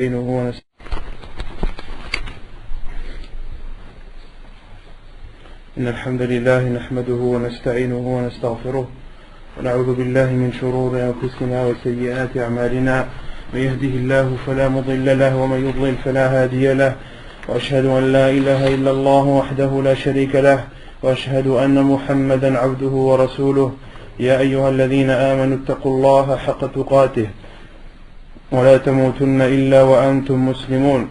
إن الحمد لله نحمده ونستعينه ونستغفره ونعوذ بالله من شرور أنفسنا وسيئات أعمالنا. من يهده الله فلا مضل له ومن يضلل فلا هادي له، وأشهد أن لا إله إلا الله وحده لا شريك له، وأشهد أن محمدا عبده ورسوله. يا أيها الذين آمنوا اتقوا الله حق تقاته ولا تموتن إلا وأنتم مسلمون.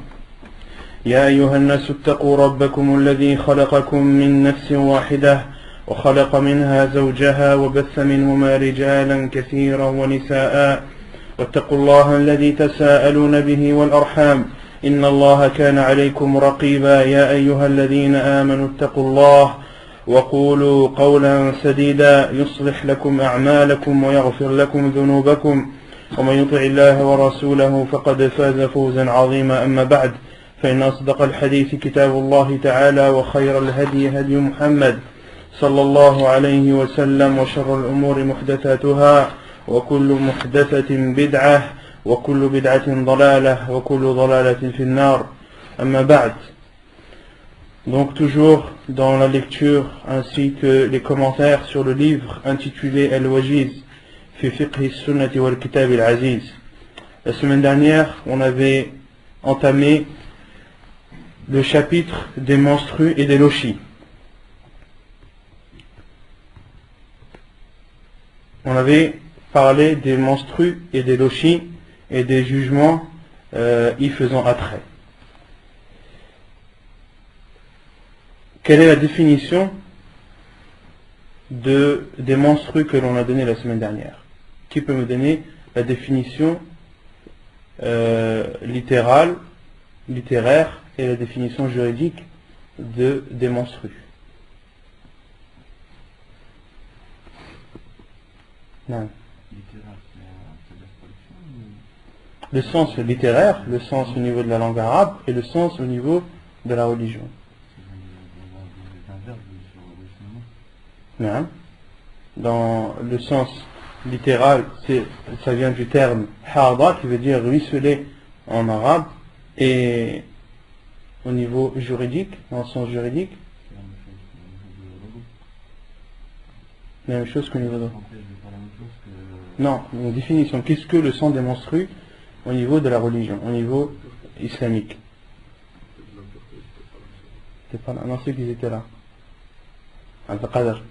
يا أيها الناس اتقوا ربكم الذي خلقكم من نفس واحدة وخلق منها زوجها وبث منهما رجالا كثيرا ونساء، واتقوا الله الذي تساءلون به والأرحام إن الله كان عليكم رقيبا. يا أيها الذين آمنوا اتقوا الله وقولوا قولا سديدا يصلح لكم أعمالكم ويغفر لكم ذنوبكم، ومن يطع الله ورسوله فقد فاز فوزا عظيما. أما بعد، فإن أصدق الحديث كتاب الله تعالى، وخير الهدي هدي محمد صلى الله عليه وسلم، وشر الأمور محدثاتها، وكل محدثة بدعة، وكل بدعة ضلالة، وكل ضلالة في النار. أما بعد. Donc toujours dans la lecture ainsi que les commentaires sur le livre intitulé Al-Wajiz fi fiqh sunnati wal kitab al-aziz. La semaine dernière, on avait entamé le chapitre des menstrues et des lochis. On avait parlé des menstrues et des lochis et des jugements y faisant attrait. Quelle est la définition des menstrues que l'on a donné la semaine dernière? Qui peut me donner la définition littéraire et la définition juridique des menstrues? Non. Le sens littéraire, le sens au niveau de la langue arabe et le sens au niveau de la religion. Non. Dans le sens littéral, ça vient du terme harda qui veut dire ruisseler en arabe, et au niveau juridique, dans le sens juridique, la même chose qu'au niveau de... Non, une définition. Qu'est-ce que le sang des menstrues au niveau de la religion, au niveau islamique? C'est pas là. Non, ceux qui étaient là. Al-Qadr.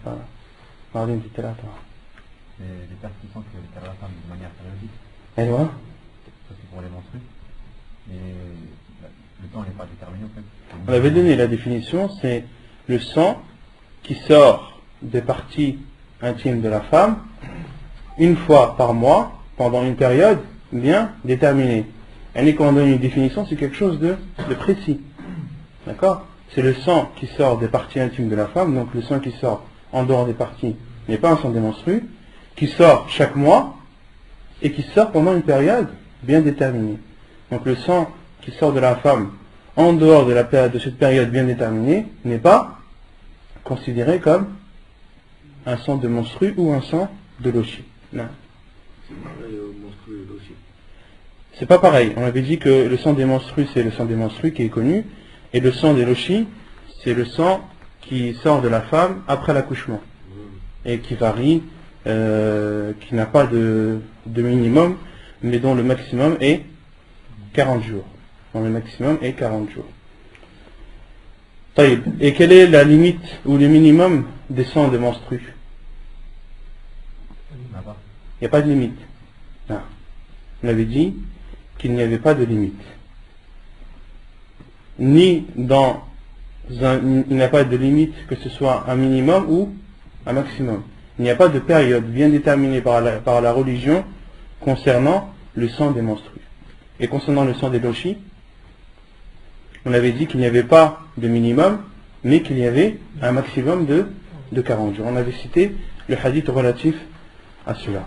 Voilà. Marlene, tu étais là, toi. Les pères qui sentent que l'état de la femme de manière périodique. Et voilà. Ça c'est pour les menstrues. Et le temps n'est pas déterminé en fait. On avait donné la définition, c'est le sang qui sort des parties intimes de la femme une fois par mois pendant une période bien déterminée. Et quand on donne une définition, c'est quelque chose de précis. D'accord? C'est le sang qui sort des parties intimes de la femme, donc le sang qui sort en dehors des parties n'est pas un sang des menstrues, qui sort chaque mois et qui sort pendant une période bien déterminée. Donc le sang qui sort de la femme en dehors de cette période bien déterminée n'est pas considéré comme un sang de menstru ou un sang de lochi. Non. C'est pareil au menstru et lochi. C'est pas pareil. On avait dit que le sang des menstrues, c'est le sang des menstrues qui est connu, et le sang des lochis, c'est le sang qui sort de la femme après l'accouchement, et qui varie, qui n'a pas de minimum, mais dont le maximum est 40 jours. Dont le maximum est 40 jours. Taïb. Et quelle est la limite ou le minimum des sangs de menstrues? Il n'y a pas de limite. Non. On avait dit qu'il n'y avait pas de limite. Il n'y a pas de limite que ce soit un minimum ou un maximum. Il n'y a pas de période bien déterminée par la religion concernant le sang des menstrues. Et concernant le sang des lochis, on avait dit qu'il n'y avait pas de minimum, mais qu'il y avait un maximum de 40 jours. On avait cité le hadith relatif à cela.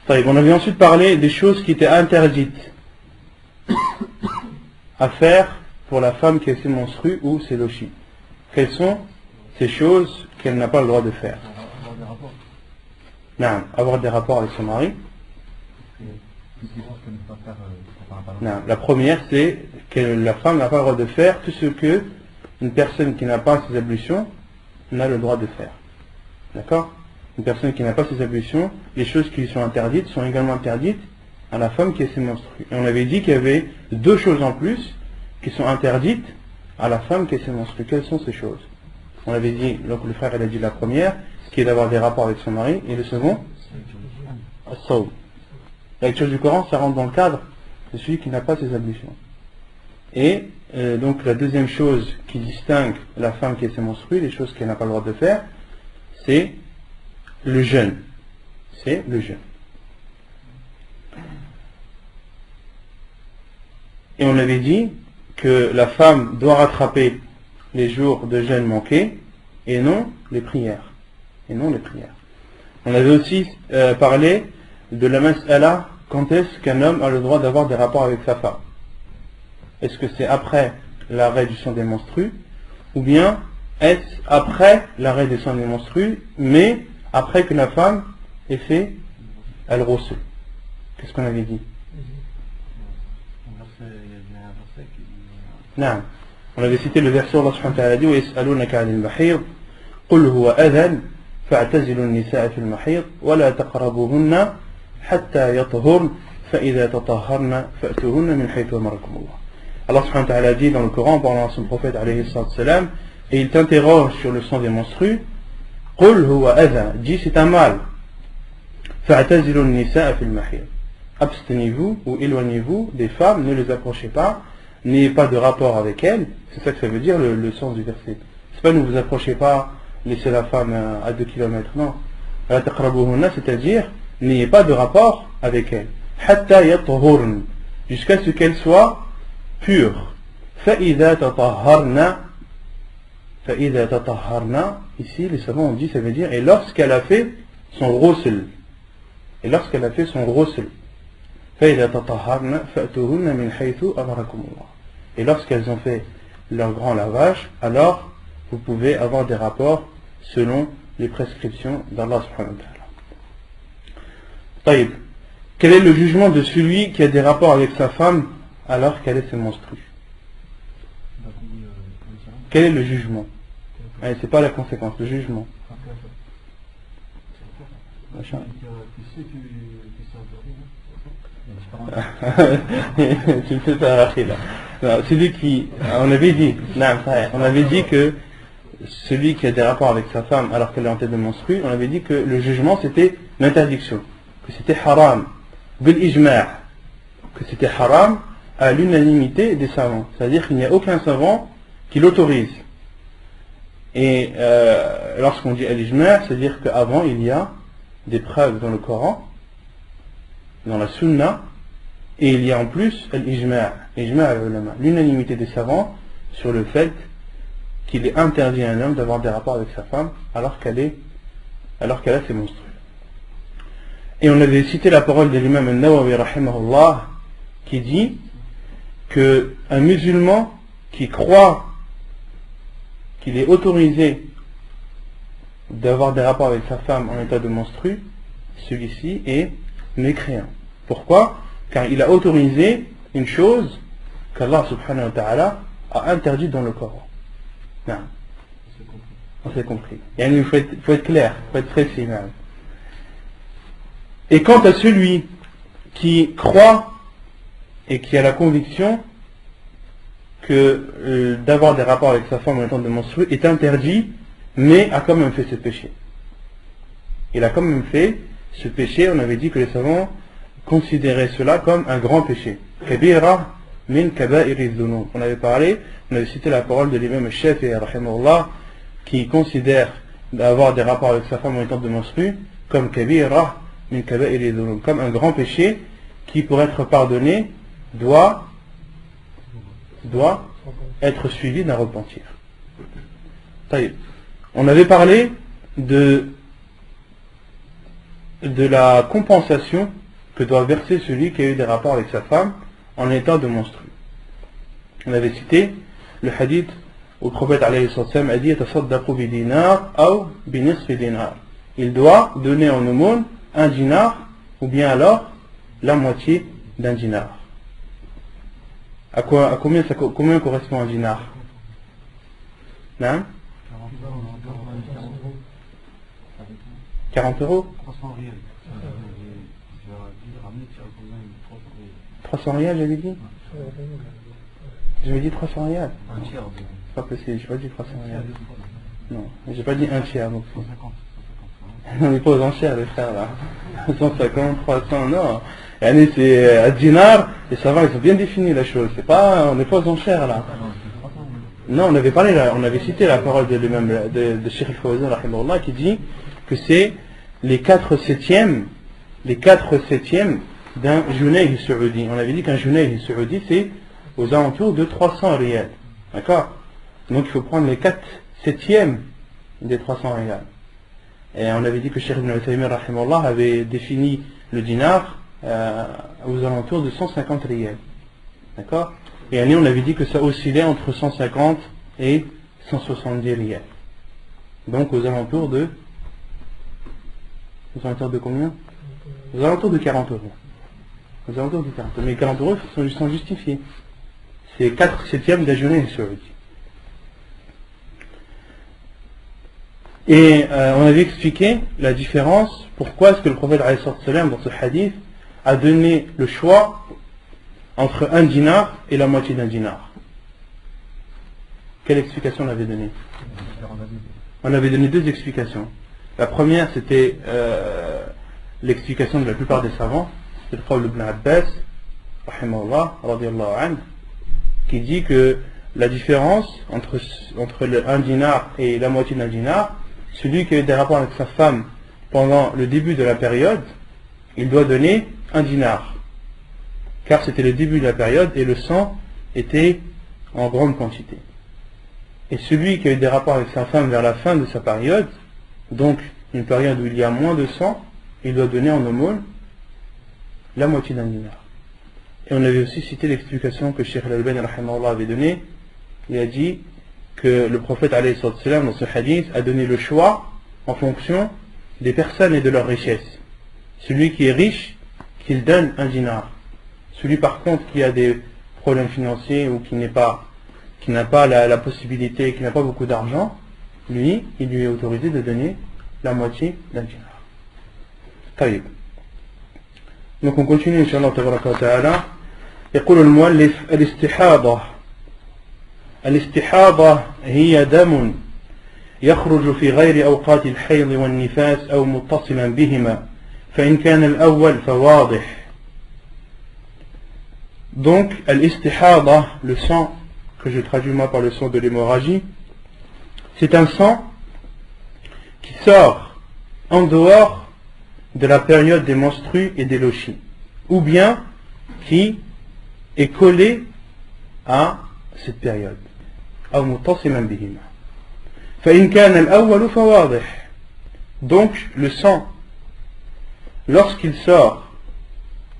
On avait ensuite parlé des choses qui étaient interdites à faire pour la femme qui a ses menstrues ou ses lochis. Quelles sont ces choses qu'elle n'a pas le droit de faire? Avoir des rapports. Non, avoir des rapports avec son mari. Qu'est-ce que ne pas faire quand on n'a pas le droit? Non, la première, c'est que la femme n'a pas le droit de faire tout ce que une personne qui n'a pas ses ablutions n'a le droit de faire. D'accord? Une personne qui n'a pas ses ablutions, les choses qui lui sont interdites sont également interdites à la femme qui est ses menstrues. Et on avait dit qu'il y avait deux choses en plus qui sont interdites à la femme qui est ses menstrues. Quelles sont ces choses? On avait dit, donc le frère il a dit la première, qui est d'avoir des rapports avec son mari, et le second, as-sawm. La lecture du Coran, ça rentre dans le cadre de celui qui n'a pas ses ablutions. Et donc la deuxième chose qui distingue la femme qui est ses menstrues, les choses qu'elle n'a pas le droit de faire, c'est le jeûne. C'est le jeûne. Et on avait dit que la femme doit rattraper les jours de jeûne manqués et non les prières. Et non les prières. On avait aussi parlé de la mas'ala, quand est-ce qu'un homme a le droit d'avoir des rapports avec sa femme. Est-ce que c'est après l'arrêt du sang des menstrues, ou bien est-ce après l'arrêt du sang des menstrues, mais après que la femme ait fait al-ghusl? Qu'est-ce qu'on avait dit? Non. On avait cité le verset où Allah subhanahu wa ta'ala dit وَيَسْأَلُونَكَ عَنِ الْمَحِيضِ قُلْ هُوَ أَذًى فَاعْتَزِلُوا النِّسَاءَ فِي الْمَحِيضِ وَلَا تَقْرَبُوهُنَّ حَتَّى يَطْهُرْنَ فَإِذَا تَطَهَّرْنَ فَأْتُوهُنَّ مِنْ حَيْثُ أَمَرَكُمُ اللَّهُ. Allah subhanahu wa ta'ala dit dans le Coran, parlant à son prophète alayhi salam, et il t'interroge sur le sang des menstrues, قُلْ هُوَ أَذًى, dis c'est un mal. فَاعْتَزِلُوا النِّسَاءَ فِي الْمَحِيضِ, abstenez-vous ou éloignez-vous des femmes, ne les approchez pas, n'ayez pas de rapport avec elles. C'est ça que ça veut dire le sens du verset. C'est pas ne vous approchez pas, laissez la femme à 2 km, non. La taqrabuhunna, c'est-à-dire n'ayez pas de rapport avec elles. Hatta yatahurn, jusqu'à ce qu'elles soient pures. Fa'idha tatahharna, ici les savants ont dit, ça veut dire et lorsqu'elle a fait son ghusl. Et lorsqu'elle a fait son ghusl. فَإِذَا تَطَهَّرْنَ فَأْتُوهُنَّ مِنْ حَيْثُ أَمَرَكُمُ اللَّهُ. Et lorsqu'elles ont fait leur grand lavage, alors vous pouvez avoir des rapports selon les prescriptions d'Allah subhanahu wa ta'ala. Taïb. Quel est le jugement de celui qui a des rapports avec sa femme alors qu'elle est ses menstrues? Quel est le jugement? C'est pas la conséquence, le jugement. Machin. Tu me fais pas arracher là. Non, celui qui, on avait dit que celui qui a des rapports avec sa femme alors qu'elle est en tête de menstrue, on avait dit que le jugement c'était l'interdiction, que c'était haram, bil ijma', que c'était haram à l'unanimité des savants, c'est-à-dire qu'il n'y a aucun savant qui l'autorise. Et lorsqu'on dit al-ijma', c'est-à-dire qu'avant il y a des preuves dans le Coran, dans la Sunna, et il y a en plus l'ijma', l'unanimité des savants sur le fait qu'il est interdit à un homme d'avoir des rapports avec sa femme alors qu'elle a ses menstrues. Et on avait cité la parole de l'imam al-Nawawi rahimahullah qui dit que un musulman qui croit qu'il est autorisé d'avoir des rapports avec sa femme en état de menstrue, celui-ci est mécréant. Pourquoi? Car il a autorisé une chose qu'Allah subhanahu wa ta'ala a interdite dans le Coran. Non. On s'est compris. Il faut être clair, il faut être précis. Non. Et quant à celui qui croit et qui a la conviction que d'avoir des rapports avec sa femme en étant de menstruer est interdit, mais a quand même fait ce péché. Il a quand même fait ce péché, on avait dit que les savants considéraient cela comme un grand péché. Kabira min kaba'iri dhunub. On avait parlé, on avait cité la parole de l'imam Shafi'i rahimahullah qui considère d'avoir des rapports avec sa femme en étant de menstru comme kabira min kaba'iri dhunub, comme un grand péché qui pour être pardonné doit être suivi d'un repentir. On avait parlé de la compensation que doit verser celui qui a eu des rapports avec sa femme en état de menstru. On avait cité le hadith où le prophète alayhi sallam a dit tasaddaqu bi dinar ou bi nisfi dinar. Il doit donner en aumône un dinar ou bien alors la moitié d'un dinar? À combien correspond un dinar? Non? 40 euros? 300 rials, j'avais dit? J'avais dit 300 rials. C'est pas possible, j'ai pas dit 300 rials. Non, j'ai pas dit un tiers. Donc. On n'est pas aux enchères, les frères, là. 150, 300, non. Et c'est un dinar, les savants, ils ont bien défini la chose. C'est pas, on n'est pas aux enchères, là. Non, on avait parlé, là, on avait cité la parole de l'imam de Cheikh al-Fawzan, rahimahullah, qui dit que c'est les 4/7 d'un junayh saoudi. On avait dit qu'un junayh saoudi, c'est aux alentours de 300 rials. D'accord? Donc il faut prendre les 4/7 des 300 rials. Et on avait dit que Cheikh Ibn Uthaymin rahimahullah avait défini le dinar aux alentours de 150 rials. D'accord? Et on avait dit que ça oscillait entre 150 et 170 rials. Donc aux alentours de combien? Aux alentours de 40 euros. Aux alentours de 40 euros. Mais 40 euros sont justifiés. C'est 4/7 d'un junayh saoudi. Et on avait expliqué la différence, pourquoi est-ce que le prophète alayhi salam dans ce hadith a donné le choix entre un dinar et la moitié d'un dinar. Quelle explication on avait donnée? On avait donné deux explications. La première, c'était l'explication de la plupart des savants, c'est le prophète Ibn Abbas rahimahullah, radiyallahu anhu, qui dit que la différence entre un dinar et la moitié d'un dinar, celui qui a eu des rapports avec sa femme pendant le début de la période, il doit donner un dinar. Car c'était le début de la période et le sang était en grande quantité. Et celui qui a eu des rapports avec sa femme vers la fin de sa période, donc une période où il y a moins de sang, il doit donner en aumône la moitié d'un dinar. Et on avait aussi cité l'explication que Cheikh Al-Albani rahimahullah avait donnée. Il a dit que le prophète alayhi salam dans ce hadith a donné le choix en fonction des personnes et de leur richesse. Celui qui est riche, qu'il donne un dinar. Celui par contre qui a des problèmes financiers ou qui n'a pas la possibilité, qui n'a pas beaucoup d'argent, lui, il lui est autorisé de donner la moitié d'un dinar. Taïb. Donc on continue, Inch'Allah tabaraka wa ta'ala. يقول المؤلف الاستحاضة هي دم يخرج في غير أوقات الحيض والنفاس أو متصلا بهما فإن كان الأول فواضح. Donc al-istihada, le sang que je traduis moi par le sang de l'hémorragie, c'est un sang qui sort en dehors de la période des menstrues et des lochis, ou bien qui est collé à cette période. Donc le sang, lorsqu'il sort,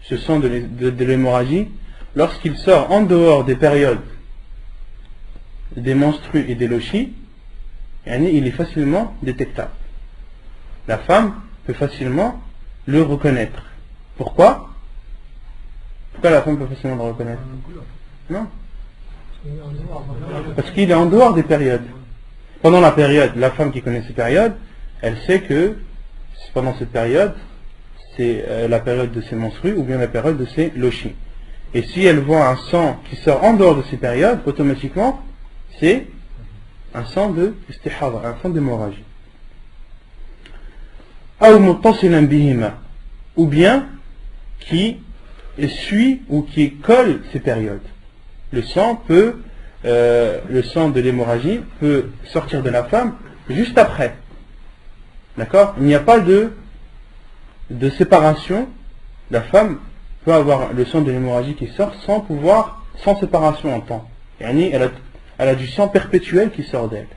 ce sang de l'hémorragie, lorsqu'il sort en dehors des périodes des menstrues et des lochis, il est facilement détectable. La femme peut facilement le reconnaître. Pourquoi? Pourquoi la femme peut facilement le reconnaître? Non. Parce qu'il est en dehors des périodes. Pendant la période, la femme qui connaît ces périodes, elle sait que pendant cette période, c'est la période de ses menstrues ou bien la période de ses lochis. Et si elle voit un sang qui sort en dehors de ces périodes, automatiquement, c'est un sang de istihada, un sang d'hémorragie. Ou bien qui suit ou qui colle ces périodes. Le sang de l'hémorragie peut sortir de la femme juste après. D'accord? Il n'y a pas de séparation. La femme peut avoir le sang de l'hémorragie qui sort sans séparation en temps. Elle a du sang perpétuel qui sort d'elle.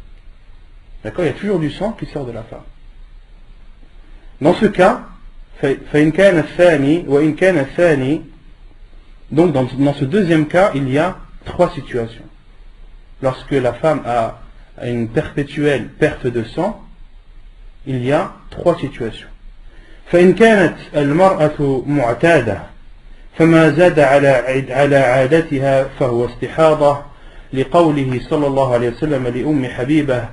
D'accord? Il y a toujours du sang qui sort de la femme. Dans ce cas, donc dans ce deuxième cas, il y a trois situations. Lorsque la femme a une perpétuelle perte de sang, il y a trois situations. فإن كانت المرأة معتادة فما زاد على عادتها فهو استحاضة لقوله صلى الله عليه وسلم لأم حبيبة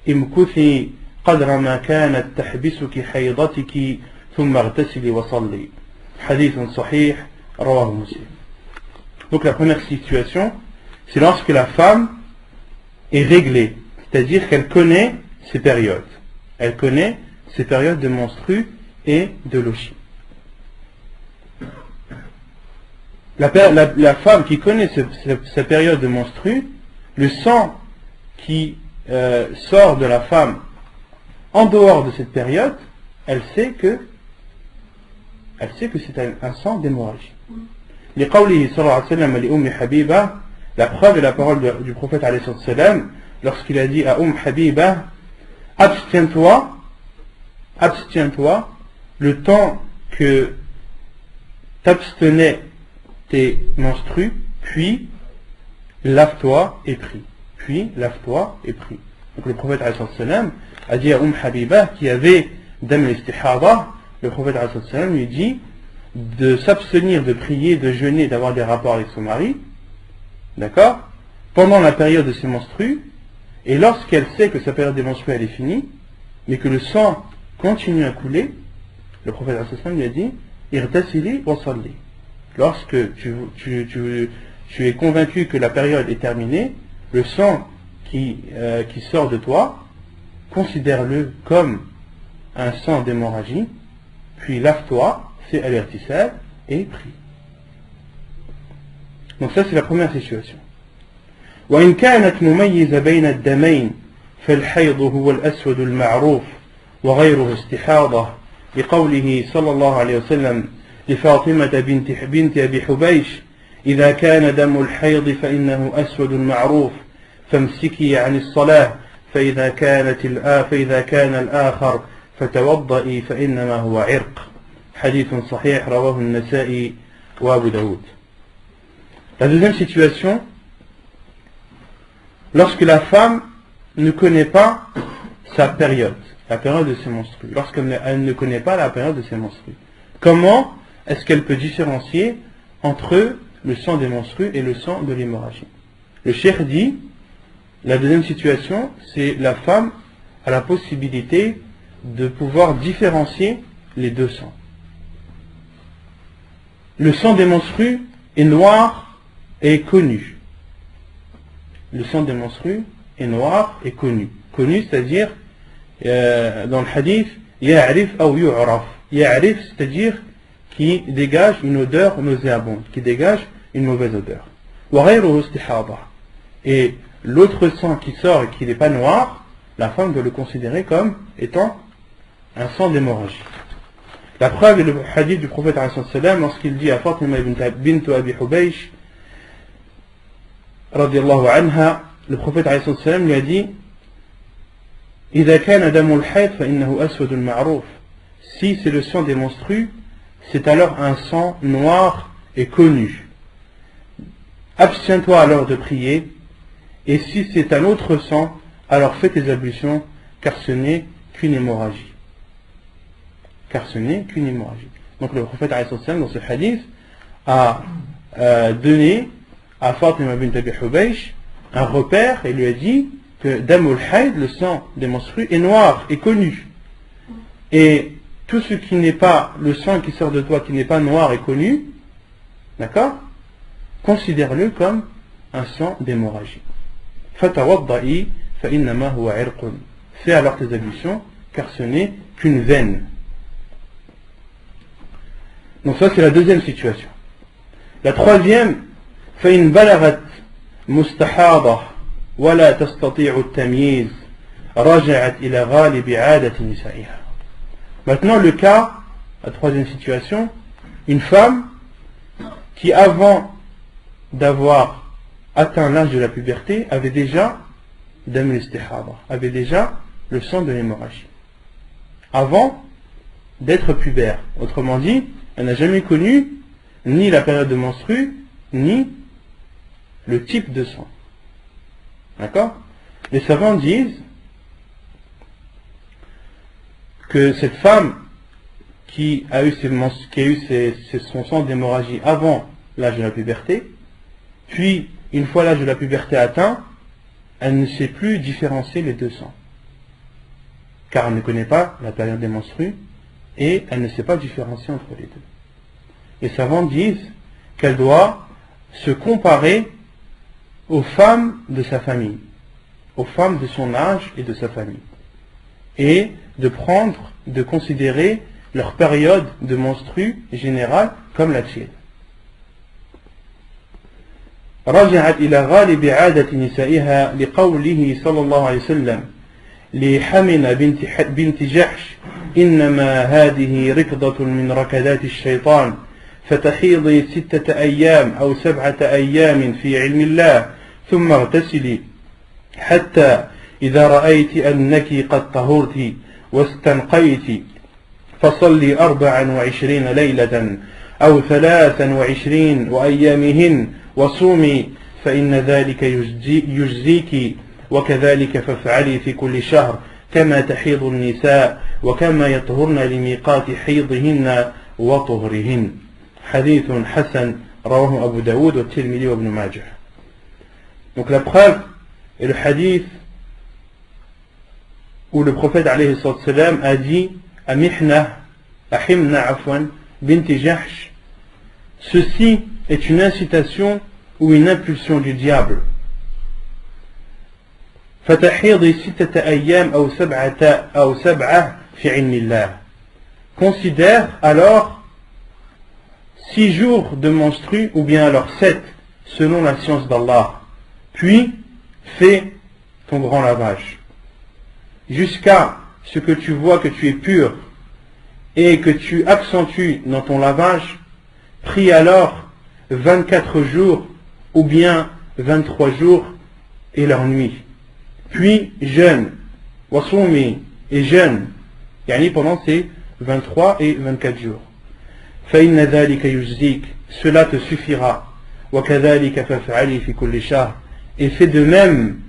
امكثي قدر ما كانت تحبسك حيضتك ثم اغتسلي وصلي حديث صحيح رواه مسلم. Donc la première situation, c'est lorsque la femme est réglée, c'est-à-dire qu'elle connaît ses périodes. Elle connaît ses périodes de menstrues et de lochi. La femme qui connaît sa période de menstrues, le sang qui sort de la femme en dehors de cette période, elle sait que c'est un sang d'hémorragie. لقوله صلى الله عليه وسلم لأم حبيبة, la preuve est la parole du prophète alayhi salam lorsqu'il a dit à Habiba, abstiens-toi le temps que t'abstenais tes menstrues, puis lave-toi et prie. Donc le prophète alayhi salam a dit à Habiba qui avait dam al-istihada, le prophète alayhi salam lui dit de s'abstenir de prier, de jeûner, d'avoir des rapports avec son mari, d'accord, pendant la période de ses menstrues, et lorsqu'elle sait que sa période des menstrues elle est finie, mais que le sang continue à couler, le prophète alayhi salam lui a dit irtasili wa salli. Lorsque tu es convaincu que la période est terminée, le sang qui sort de toi, considère-le comme un sang d'hémorragie, puis lave-toi, fais al-irtisal et prie. Donc ça c'est la première situation. وإن كانت مميزة بين الدمين فالحيض هو الأسود المعروف وغيره استحاضة لقوله صلى الله عليه وسلم لفاطمة بنت أبي حبيش إذا كان دم الحيض فإنه أسود معروف فامسكي عن الصلاة فإذا كان الآخر فتوضئي فإنما هو عرق حديث صحيح رواه النسائي وأبو داود. La deuxième situation, lorsque la femme ne connaît pas sa période, la période de ses menstrues, lorsqu'elle ne connaît pas la période de ses menstrues, comment est-ce qu'elle peut différencier entre le sang des menstrues et le sang de l'hémorragie? Le cheikh dit, la deuxième situation, c'est la femme a la possibilité de pouvoir différencier les deux sangs. Le sang des menstrues est noir et est connu. Le sang des menstrues est noir et connu. Connu, c'est-à-dire, dans le hadith, ya'rif ou yu'raf. Ya'rif, c'est-à-dire qui dégage une odeur nauséabonde, qui dégage une mauvaise odeur. Wa ghayruhu istihada. Et l'autre sang qui sort et qui n'est pas noir, la femme doit le considérer comme étant un sang d'hémorragie. La preuve est le hadith du prophète lorsqu'il dit à Fatima bint Abi Hubaysh radiallahu anha, le prophète lui a dit إذا كان دم الحيض فإنه أسود معروف. Si c'est le sang des menstrues, c'est alors un sang noir et connu. Abstiens-toi alors de prier, et si c'est un autre sang, alors fais tes ablutions, car ce n'est qu'une hémorragie. Donc le prophète dans ce hadith a donné à Fatima bint Abi Hubaysh un repère et lui a dit que Damul Hayd, le sang des menstrues, est noir et connu. Et tout ce qui n'est pas le sang qui sort de toi, qui n'est pas noir et connu, d'accord, considère-le comme un sang d'hémorragie. Fatawadda'i fa innama huwa irqun. Fais alors tes ablutions, car ce n'est qu'une veine. Donc ça c'est la deuxième situation. La troisième, فإن بلغت مستحاضة ولا تستطيع التمييز رجعت إلى غالب عادة نسائها. Maintenant le cas, la troisième situation, une femme qui avant d'avoir atteint l'âge de la puberté avait déjà dam al-istihada, avait déjà le sang de l'hémorragie. Avant d'être pubère, autrement dit, elle n'a jamais connu ni la période de menstrue, ni le type de sang. D'accord? Les savants disent que cette femme, qui a eu son sang d'hémorragie avant l'âge de la puberté, puis une fois l'âge de la puberté atteint, elle ne sait plus différencier les deux sangs, car elle ne connaît pas la période des menstrues et elle ne sait pas différencier entre les deux. Les savants disent qu'elle doit se comparer aux femmes de sa famille, aux femmes de son âge et de sa famille, et de considérer leur période de menstrues générale comme la tienne. رجعت إلى غالب عادة نسائها لقوله صلى الله عليه وسلم لحمن بنت جحش إنما هذه ركضة من ركضات الشيطان فتحيضي 6 أيام أو 7 أيام في علم الله ثم اغتسلي حتى إذا رأيت أنك قد طهرت واستنقيت فصلي 24 ليلة أو 23 وأيامهن وصومي فإن ذلك يجزيك وكذلك فافعلي في كل شهر كما تحيض النساء وكما يطهرن لميقات حيضهن وطهرهن. حديث حسن رواه أبو داود والترمذي وابن ماجه. Donc la preuve est le hadith où le prophète alayhi salam a dit à Himna bint Jahsh, ceci est une incitation ou une impulsion du diable. فتحيضي 6 أيام أو 7 في علم الله. Considère alors 6 jours de menstrues ou bien alors 7 selon la science d'Allah. Puis fais ton grand lavage jusqu'à ce que tu vois que tu es pur et que tu accentues dans ton lavage. Prie alors 24 jours ou bien 23 jours et leur nuit. Puis jeûne, wasumi, et jeûne, yani pendant ces 23 et 24 jours. فإن ذلك يجزيك, cela te suffira. وكذلك فافعلي في كل شهر, et fais de même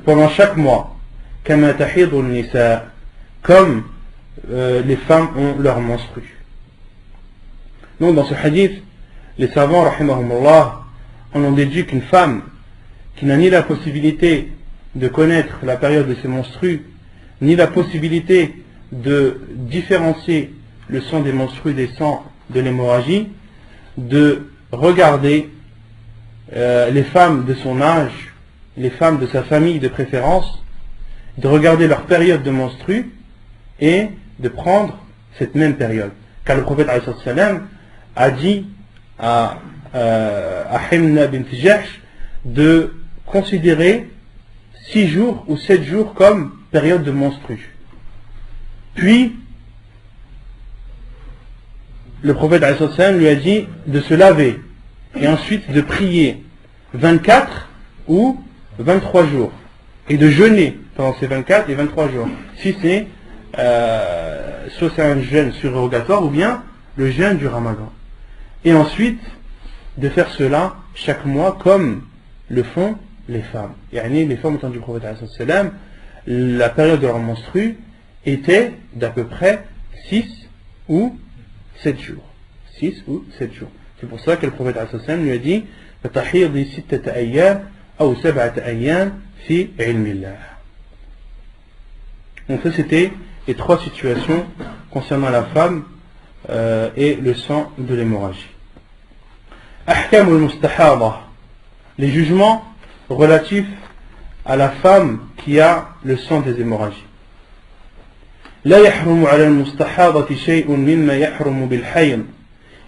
pendant chaque mois. كما تحيض النساء, comme les femmes ont leur menstrue. Donc dans ce hadith, les savants rahimahumullah en ont déduit qu'une femme qui n'a ni la possibilité de connaître la période de ses menstrues, ni la possibilité de différencier le sang des menstrues des sangs de l'hémorragie, de regarder les femmes de son âge, les femmes de sa famille de préférence, de regarder leur période de menstrues et de prendre cette même période. Car le prophète a dit à Himna bint Jahsh de considérer 6 jours ou 7 jours comme période de menstrues. Puis le prophète lui a dit de se laver et ensuite de prier 24 ou 23 jours et de jeûner pendant ces 24 et 23 jours, si c'est soit c'est un jeûne surrogatoire ou bien le jeûne du Ramadan, et ensuite de faire cela chaque mois comme le font les femmes. Yani les femmes au temps du prophète la période de leur menstrue était d'à peu près 6 ou 7 jours. 6 ou 7 jours. C'est pour ça que le prophète lui a dit فتحيضي 6 أيام أو 7 أيام في علم الله. Donc ça c'était les 3 situations concernant la femme et le sang de l'hémorragie. أحكام المستحاضة, les jugements relatifs à la femme qui a le sang des hémorragies. لا يحرم على المستحاضة شيء مما يحرم بالحيض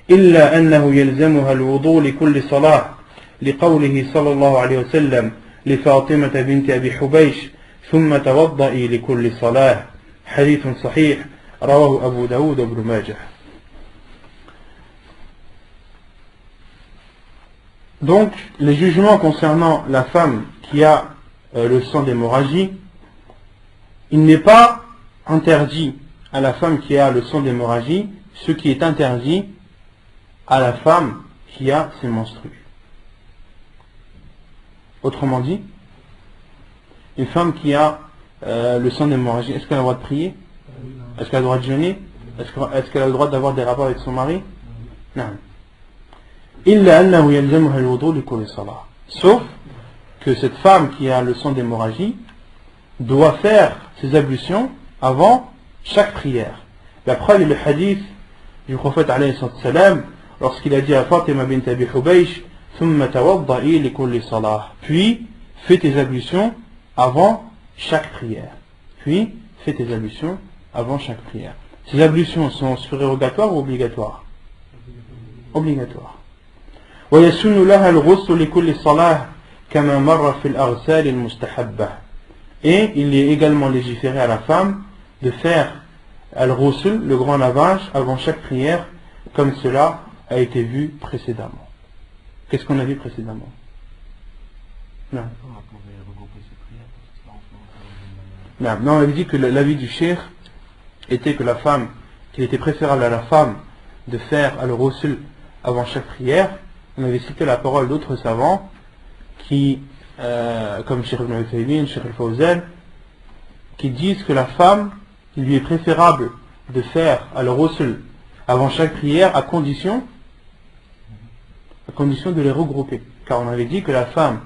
إلا أنه يلزمها الوضوء لكل صلاة لقوله صلى الله عليه وسلم لفاطمة بنت أبي حبيش ثم توضئي لكل صلاة. حديث صحيح رواه أبو داود وابن ماجه. Donc, les jugements concernant la femme qui a le sang d'hémorragie, il n'est pas interdit à la femme qui a le sang d'hémorragie ce qui est interdit à la femme qui a ses menstrues. Autrement dit, une femme qui a le sang d'hémorragie, est-ce qu'elle a le droit de prier? Est-ce qu'elle a le droit de jeûner? Est-ce qu'elle a le droit d'avoir des rapports avec son mari? Non. إلا أنه يلزمها الوضوء لكل صلاة. Sauf que cette femme qui a le sang d'hémorragie doit faire ses ablutions avant chaque prière. La preuve est le hadith du prophète alayhi salam lorsqu'il a dit à Fatima bint Abi Hubaysh ثم توضئي لكل صلاة. Puis fais tes ablutions avant chaque prière. Puis fais tes ablutions avant chaque prière. Ces ablutions sont surérogatoires ou obligatoires? Obligatoires. ويسن لها الغسل لكل صلاة كما مر في الأغسال المستحبة. Et il est également légiféré à la femme de faire al-ghusl, le grand lavage, avant chaque prière, comme cela a été vu précédemment. Qu'est-ce qu'on a vu précédemment? Non. Non, on avait dit que l'avis du cheikh était que la femme, qu'il était préférable à la femme de faire al-ghusl avant chaque prière. On avait cité la parole d'autres savants qui, comme Cheikh Ibn Uthaymin, Cheikh Al-Fawzan, qui disent que la femme, il lui est préférable de faire al-ghusl avant chaque prière à condition de les regrouper. Car on avait dit que la femme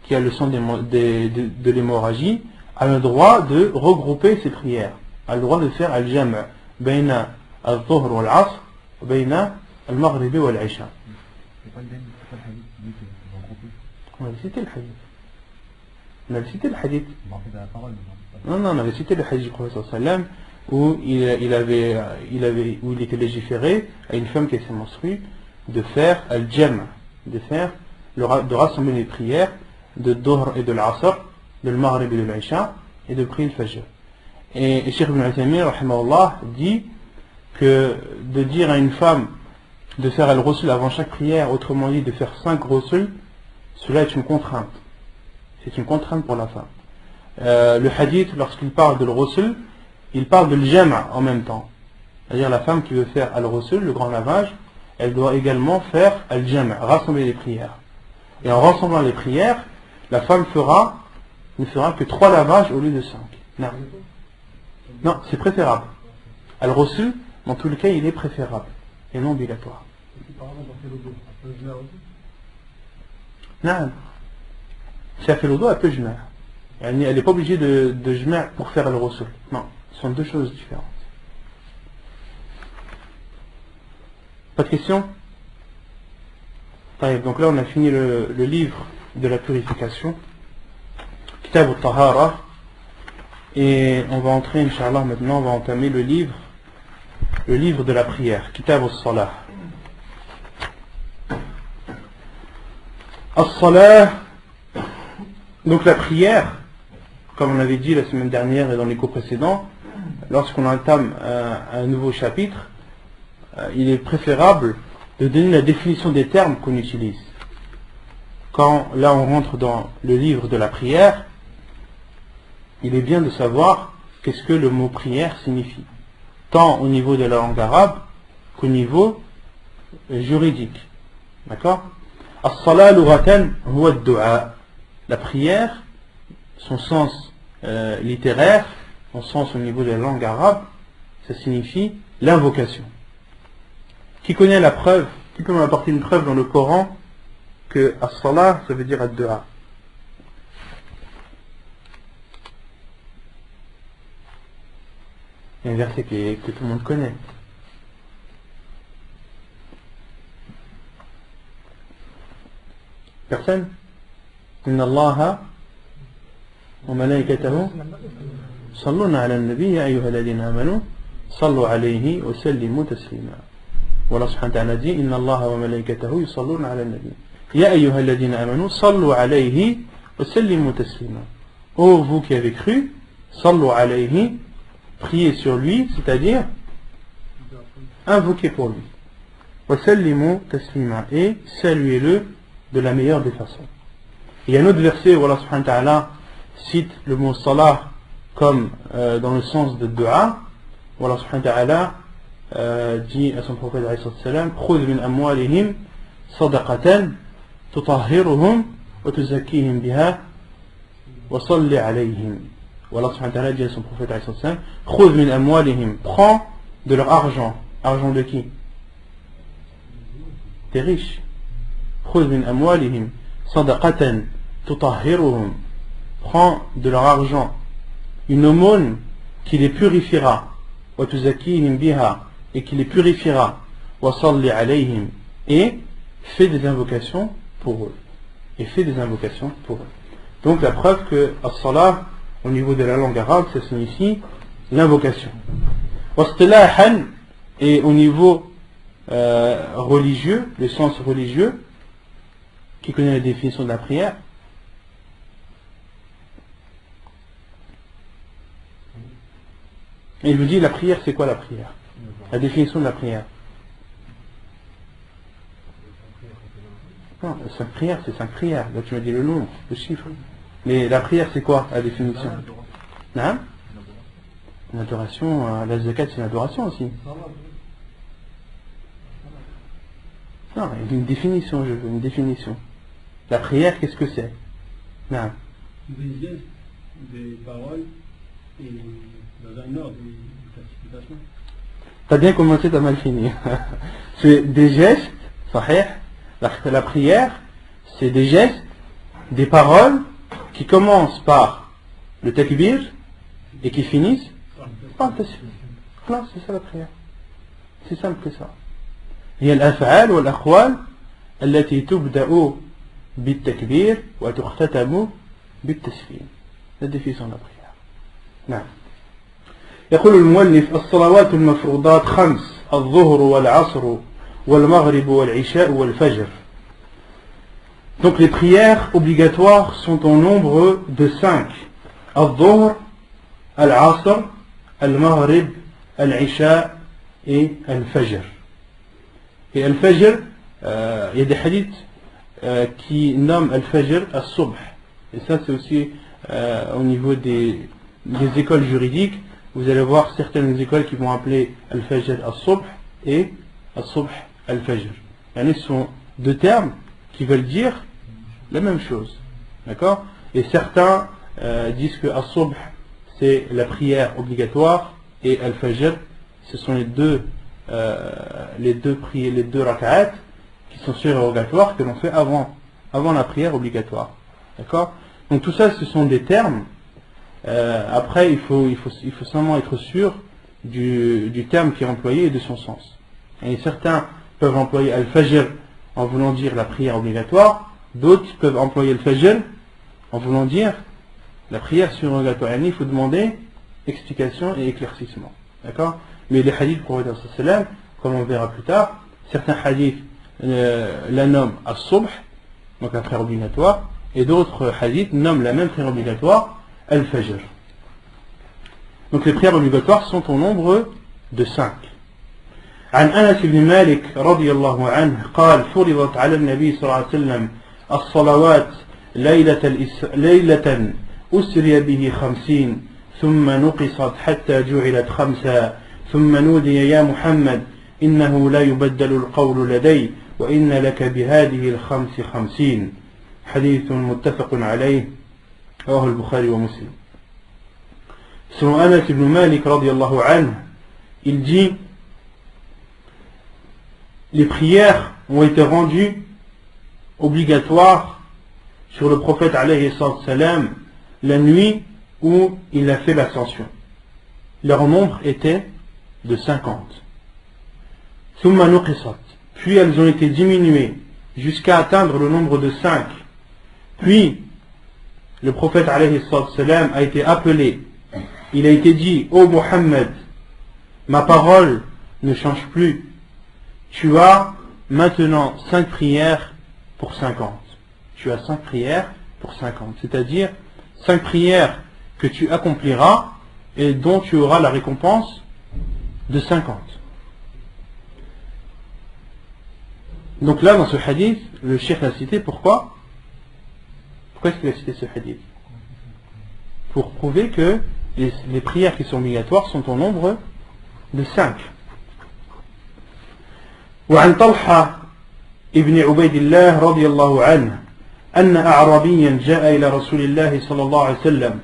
qui a le sang de l'hémorragie a le droit de regrouper ses prières, a le droit de faire al-jam' bayna al-dhuhr wal-'asr bayna al-maghrib wal-'isha. On avait cité le hadith. On avait cité le hadith. Non, on avait cité le hadith du prophète sallam où il était légiféré à une femme qui s'est menstruée de faire al-jam', de rassembler les prières de Dhuhr et de l'Asr, de l'Maghrib et de l'Isha, et de prier le Fajr. Et Cheikh Ibn Uthaymin rahimahullah dit que de dire à une femme de faire al-ghusl avant chaque prière, autrement dit de faire 5 ghusl, cela est une contrainte. C'est une contrainte pour la femme. Le hadith, lorsqu'il parle de l'ghusl, il parle de l'jam' en même temps. C'est-à-dire la femme qui veut faire al-ghusl, le grand lavage, elle doit également faire al-jam', rassembler les prières. Et en rassemblant les prières, la femme ne fera que 3 lavages au lieu de 5. Non, c'est préférable. Al-ghusl, dans tous les cas, il est préférable et non obligatoire. Non. Si elle fait le dos, elle peut jma'. Elle n'est pas obligée de jma' pour faire le ghusl. Non, ce sont deux choses différentes. Pas de questions? Donc là, on a fini le livre de la purification, Kitab al-Tahara, et on va entrer, Inch'Allah, maintenant, on va entamer le livre de la prière, Kitab al-Salah. Al-Salah, donc la prière, comme on avait dit la semaine dernière et dans les cours précédents, lorsqu'on entame un nouveau chapitre, il est préférable de donner la définition des termes qu'on utilise. Quand là on rentre dans le livre de la prière, il est bien de savoir qu'est-ce que le mot prière signifie, tant au niveau de la langue arabe qu'au niveau juridique. D'accord? As-salat lughatan huwa ad-du'a. La prière, son sens littéraire, son sens au niveau de la langue arabe, ça signifie l'invocation. Qui connaît la preuve? Qui peut m'apporter une preuve dans le Coran que as-salah, ça veut dire ad-du'a? Il y a un verset que tout le monde connaît. Personne? Inna Allaha wa malaikatahu salluna ala an-nabi ya ayyuha alladhina amanu sallu alayhi wa sallimu taslima. والله سبحانه وتعالى dit إن الله وملائكته يصلون على النبي يا أيها الذين آمنوا صلوا عليه وسلموا تسليما. Ô vous qui avez cru, صلوا عليه, priez sur lui, c'est-à-dire invoquez pour lui. وسلموا تسليما, et saluez-le de la meilleure des façons. Il y a un autre verset où Allah subhanahu wa ta'ala cite le mot salah comme dans le sens de dua, où Allah subhanahu wa ta'ala dit à son prophète alayhi salam: خذ من أموالهم صدقة تطهرهم وتزكيهم بها وصل عليهم. Allah subhanahu wa ta'ala dit à son prophète alayhi salam: خذ من أموالهم, prends de leur argent. Argent de qui? Des riches. خذ من أموالهم صدقة تطهرهم. Prends de leur argent une aumône qui les purifiera. وتزكيهم بها, et qui les purifiera. وصل عليهم, et fais des invocations pour eux. Et fais des invocations pour eux. Donc la preuve que as-salah, au niveau de la langue arabe, ça signifie l'invocation. واصطلاحا, et au niveau religieux, le sens religieux, qui connaît la définition de la prière. Et il vous dit, la prière, c'est quoi la prière? La définition de la prière. Non, 5 prières, c'est 5 prières. Là, tu m'as dit le nombre, le chiffre. Mais la prière, c'est quoi la définition? Non? L'adoration, la zakat, c'est une adoration aussi. Non, il y a une définition, je veux une définition. La prière, qu'est-ce que c'est? Non. Des gestes, des paroles et dans un ordre de classification. T'as bien commencé, t'as mal fini. C'est des gestes, sahih. La prière, c'est des gestes, des paroles qui commencent par le takbir et qui finissent par le tasbih. Non, c'est ça la prière. C'est simple que ça. هي الأفعال والأقوال التي تبدأ بالتكبير وتختتم بالتسليم. La définition de la prière. نعم. يقول المؤلف الصلوات المفروضات 5 الظهر والعصر والمغرب والعشاء والفجر. Donc les prières obligatoires sont au nombre de 5. Al-Dhuhr, Al-Asr, Al-Maghrib, Al-Isha et Al-Fajr. Et Al-Fajr, il y a des hadiths qui nomment Al-Fajr Al-Subh. Et ça c'est aussi au niveau des écoles juridiques. Vous allez voir certaines écoles qui vont appeler Al-Fajr Al-Subh et Al-Subh Al-Fajr. Ce sont deux termes qui veulent dire la même chose. D'accord? Et certains disent que Al-Subh c'est la prière obligatoire et Al-Fajr ce sont les deux rak'at qui sont surérogatoires que l'on fait avant la prière obligatoire. D'accord? Donc tout ça ce sont des termes. Après il faut seulement être sûr du terme qui est employé et de son sens. Et certains peuvent employer Al-Fajr en voulant dire la prière obligatoire, d'autres peuvent employer Al-Fajr en voulant dire la prière surrogatoire. Il faut demander explication et éclaircissement. D'accord? Mais les hadiths du prophète sallam, comme on verra plus tard, certains hadiths la nomment As-Subh, donc la prière obligatoire, et d'autres hadiths nomment la même prière obligatoire Al-Fajr. Donc les prières obligatoires sont au nombre de 5. عن أنس بن مالك رضي الله عنه قال فرضت على النبي صلى الله عليه وسلم الصلوات ليلة أسري به 50 ثم نقصت حتى جعلت 5 ثم نودي يا محمد إنه لا يبدل القول لدي وإن لك بهذه 50 حديث متفق عليه رواه البخاري ومسلم. Selon Anas ibn Malik radiyallahu anhu, il dit les prières ont été rendues obligatoires sur le prophète alayhi salam la nuit où il a fait l'ascension. Leur nombre était de 50. Thumma nuqisat. Puis elles ont été diminuées jusqu'à atteindre le nombre de 5. Puis le prophète alayhi salam a été appelé. Il a été dit: ô Mohammed, ma parole ne change plus. Tu as maintenant 5 prières pour 50. Tu as 5 prières pour 50. C'est-à-dire 5 prières que tu accompliras et dont tu auras la récompense de 50. Donc là, dans ce hadith, le cheikh l'a cité. Pourquoi est-ce qu'il a cité ce hadith? Pour prouver que les prières qui sont obligatoires sont au nombre de 5. وعن طلحة ابن عبيد الله رضي الله عنه أن أعرابيا جاء إلى رسول الله صلى الله عليه وسلم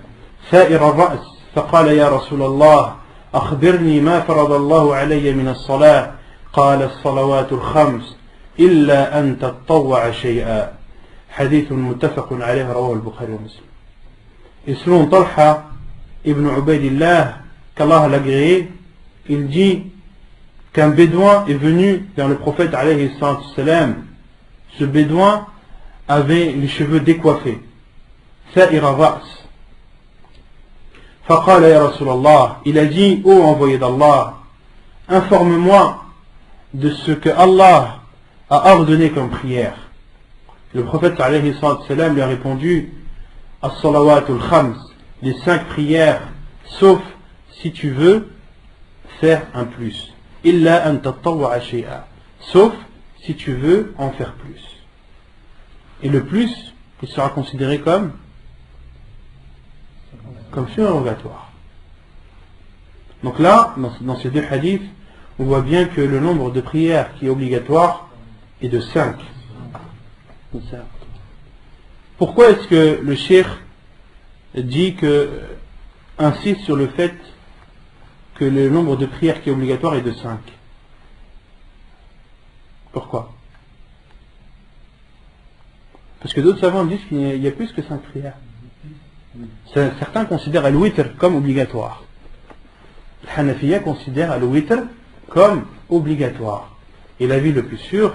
ثائر الرأس فقال يا رسول الله أخبرني ما فرض الله علي من الصلاة قال الصلوات الخمس إلا أن تطوع شيئا حديث متفق عليه رواه البخاري ومسلم. Et selon Talha ibn Ubaydillah, qu'Allah l'a agréé, il dit qu'un bédouin est venu vers le prophète alayhi salam. Ce bédouin avait les cheveux décoiffés. Sa'ir al-ra's. Faqala ya Rasulallah, il a dit, ô envoyé d'Allah, informe-moi de ce que Allah a ordonné comme prière. Le prophète alayhi salam lui a répondu, as-salawatul khams, les 5 prières, sauf si tu veux faire un plus. Illa an tatawwa'a shay'a, sauf si tu veux en faire plus. Et le plus, il sera considéré comme surrogatoire. Donc là, dans ces 2 hadiths, on voit bien que le nombre de prières qui est obligatoire est de 5. Pourquoi est-ce que le cheikh insiste sur le fait que le nombre de prières qui est obligatoire est de 5? Pourquoi? Parce que d'autres savants disent qu'il y a plus que 5 prières. Certains considèrent al-witr comme obligatoire. Le Hanafiya considère al-witr comme obligatoire. Et l'avis le plus sûr,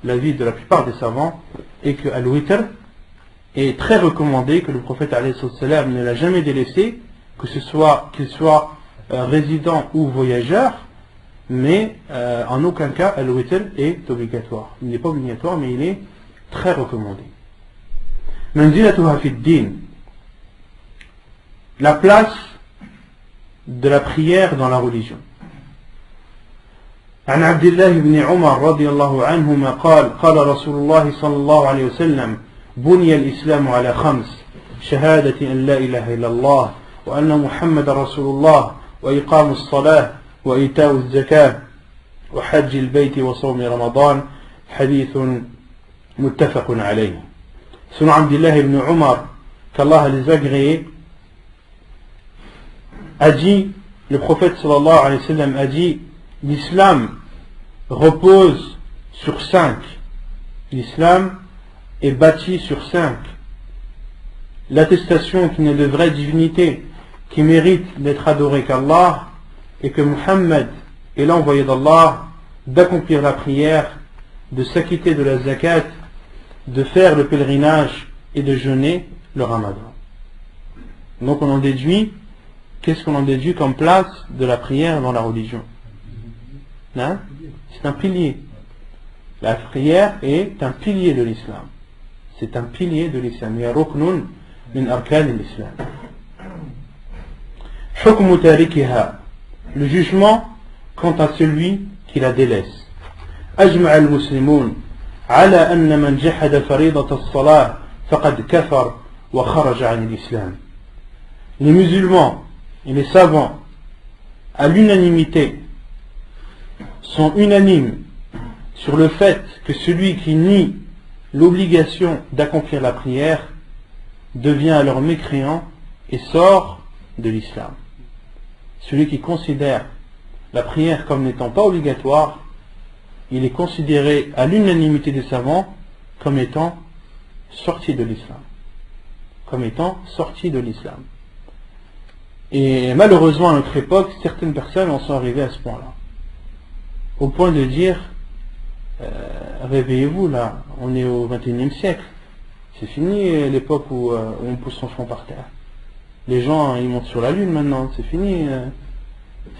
l'avis de la plupart des savants, est que al-witr est très recommandé, que le prophète alayhi salam ne l'a jamais délaissé, qu'il soit résident ou voyageur, mais en aucun cas al-witr est obligatoire. Il n'est pas obligatoire, mais il est très recommandé. Manzilatuha fi ad-din, la place de la prière dans la religion. عن عبد الله بن عمر رضي الله عنهما قال قال رسول الله صلى الله عليه وسلم بني الإسلام على 5 شهادة أن لا إله إلا الله وأن محمد رسول الله وإقام الصلاة وإيتاء الزكاة وحج البيت وصوم رمضان حديث متفق عليه. Selon Abdullah ibn Umar, qu'Allah les agréés, a dit, le prophète sallallahu alayhi wa sallam a dit, l'islam repose sur 5. L'islam est bâti sur 5. L'attestation qu'il n'y a de vraie divinité qui mérite d'être adoré qu'Allah, et que Muhammad est l'envoyé d'Allah, d'accomplir la prière, de s'acquitter de la zakat, de faire le pèlerinage et de jeûner le ramadan. Donc on en déduit, qu'est-ce qu'on en déduit comme place de la prière dans la religion? Hein? C'est un pilier. La prière est un pilier de l'islam. C'est un pilier de l'islam. Ya ruknun min arkan l'islam. Hukmu tarikiha, le jugement quant à celui qui la délaisse. Ajma' al-muslimun على أن من جحد فريضة الصلاة فقد كفر وخرج عن الإسلام. Les musulmans et les savants à l'unanimité sont unanimes sur le fait que celui qui nie l'obligation d'accomplir la prière devient alors mécréant et sort de l'islam. Celui qui considère la prière comme n'étant pas obligatoire, il est considéré à l'unanimité des savants comme étant sorti de l'islam. Comme étant sorti de l'islam. Et malheureusement à notre époque, certaines personnes en sont arrivées à ce point-là. Au point de dire, réveillez-vous là, on est au XXIe siècle. C'est fini l'époque où on pousse son front par terre. Les gens, ils montent sur la lune maintenant, c'est fini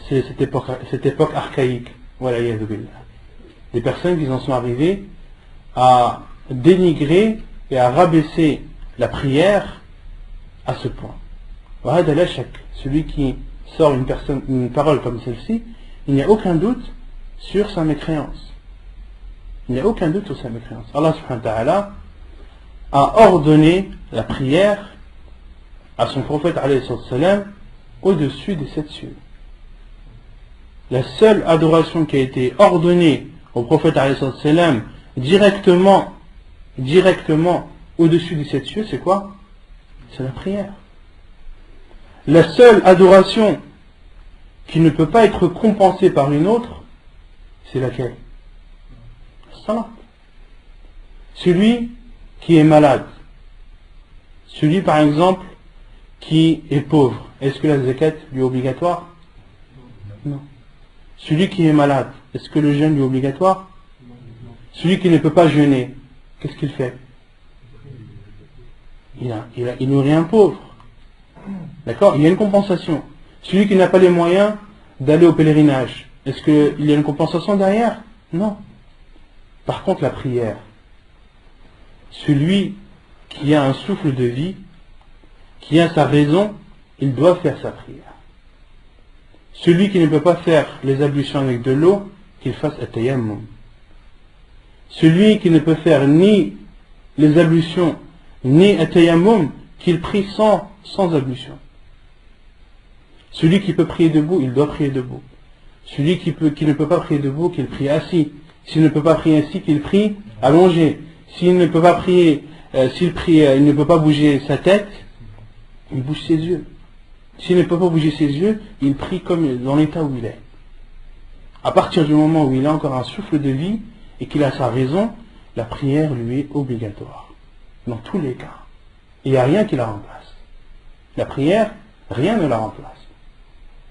cette époque archaïque. Voilà, yadoubillah. Des personnes qui en sont arrivées à dénigrer et à rabaisser la prière à ce point. Celui qui sort une parole comme celle-ci, il n'y a aucun doute sur sa mécréance. Il n'y a aucun doute sur sa mécréance. Allah subhanahu wa ta'ala a ordonné la prière à son prophète alayhi salam au-dessus des 7 cieux. La seule adoration qui a été ordonnée au prophète alayhi salam directement au-dessus des 7 cieux, c'est quoi? C'est la prière. La seule adoration qui ne peut pas être compensée par une autre, c'est laquelle? Salat. Celui qui est malade, celui par exemple qui est pauvre, est-ce que la zakat lui est obligatoire? Non. Celui qui est malade, est-ce que le jeûne lui est obligatoire? Celui qui ne peut pas jeûner, qu'est-ce qu'il fait? Il nourrit un pauvre. D'accord? Il y a une compensation. Celui qui n'a pas les moyens d'aller au pèlerinage, est-ce qu'il y a une compensation derrière? Non. Par contre, la prière, celui qui a un souffle de vie, qui a sa raison, il doit faire sa prière. Celui qui ne peut pas faire les ablutions avec de l'eau, qu'il fasse at-tayammum. Celui qui ne peut faire ni les ablutions, ni at-tayammum, qu'il prie sans ablution. Celui qui peut prier debout, il doit prier debout. Celui qui ne peut pas prier debout, qu'il prie assis. S'il ne peut pas prier assis, qu'il prie allongé. S'il ne peut pas prier, il ne peut pas bouger sa tête, il bouge ses yeux. S'il ne peut pas bouger ses yeux, il prie comme dans l'état où il est. À partir du moment où il a encore un souffle de vie et qu'il a sa raison, la prière lui est obligatoire. Dans tous les cas. Il n'y a rien qui la remplace. La prière, rien ne la remplace.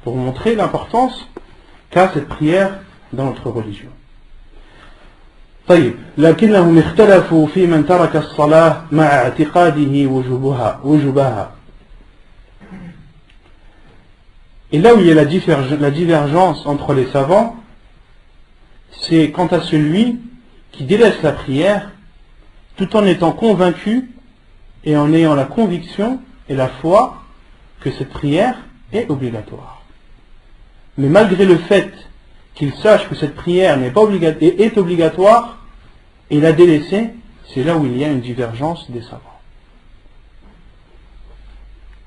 Pour montrer l'importance qu'a cette prière dans notre religion. طيب لكنهم اختلفوا في من ترك الصلاة مع اعتقاده وجوبها. Et là où il y a la divergence entre les savants, c'est quant à celui qui délaisse la prière tout en étant convaincu et en ayant la conviction et la foi que cette prière est obligatoire. Mais malgré le fait qu'il sache que cette prière est obligatoire, et l'a délaissée, c'est là où il y a une divergence des savants.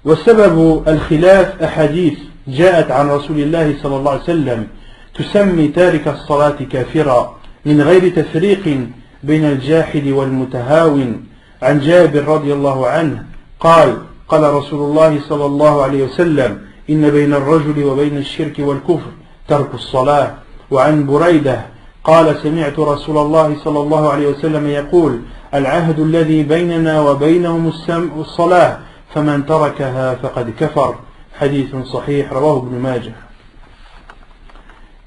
وسبب الخلاف أحاديث جاءت عن رسول الله صلى الله عليه وسلم تسمي تارك الصلاة كافرا من غير تفريق بين الجاحد والمتهاون. عن جابر رضي الله عنه قال قال رسول الله صلى الله عليه وسلم إن بين الرجل وبين الشرك والكفر ترك الصلاة. وعن بريدة قال سمعت رسول الله صلى الله عليه وسلم يقول العهد الذي بيننا وبينهم الصلاة فمن تركها فقد كفر. حديث صحيح رواه ابن ماجه.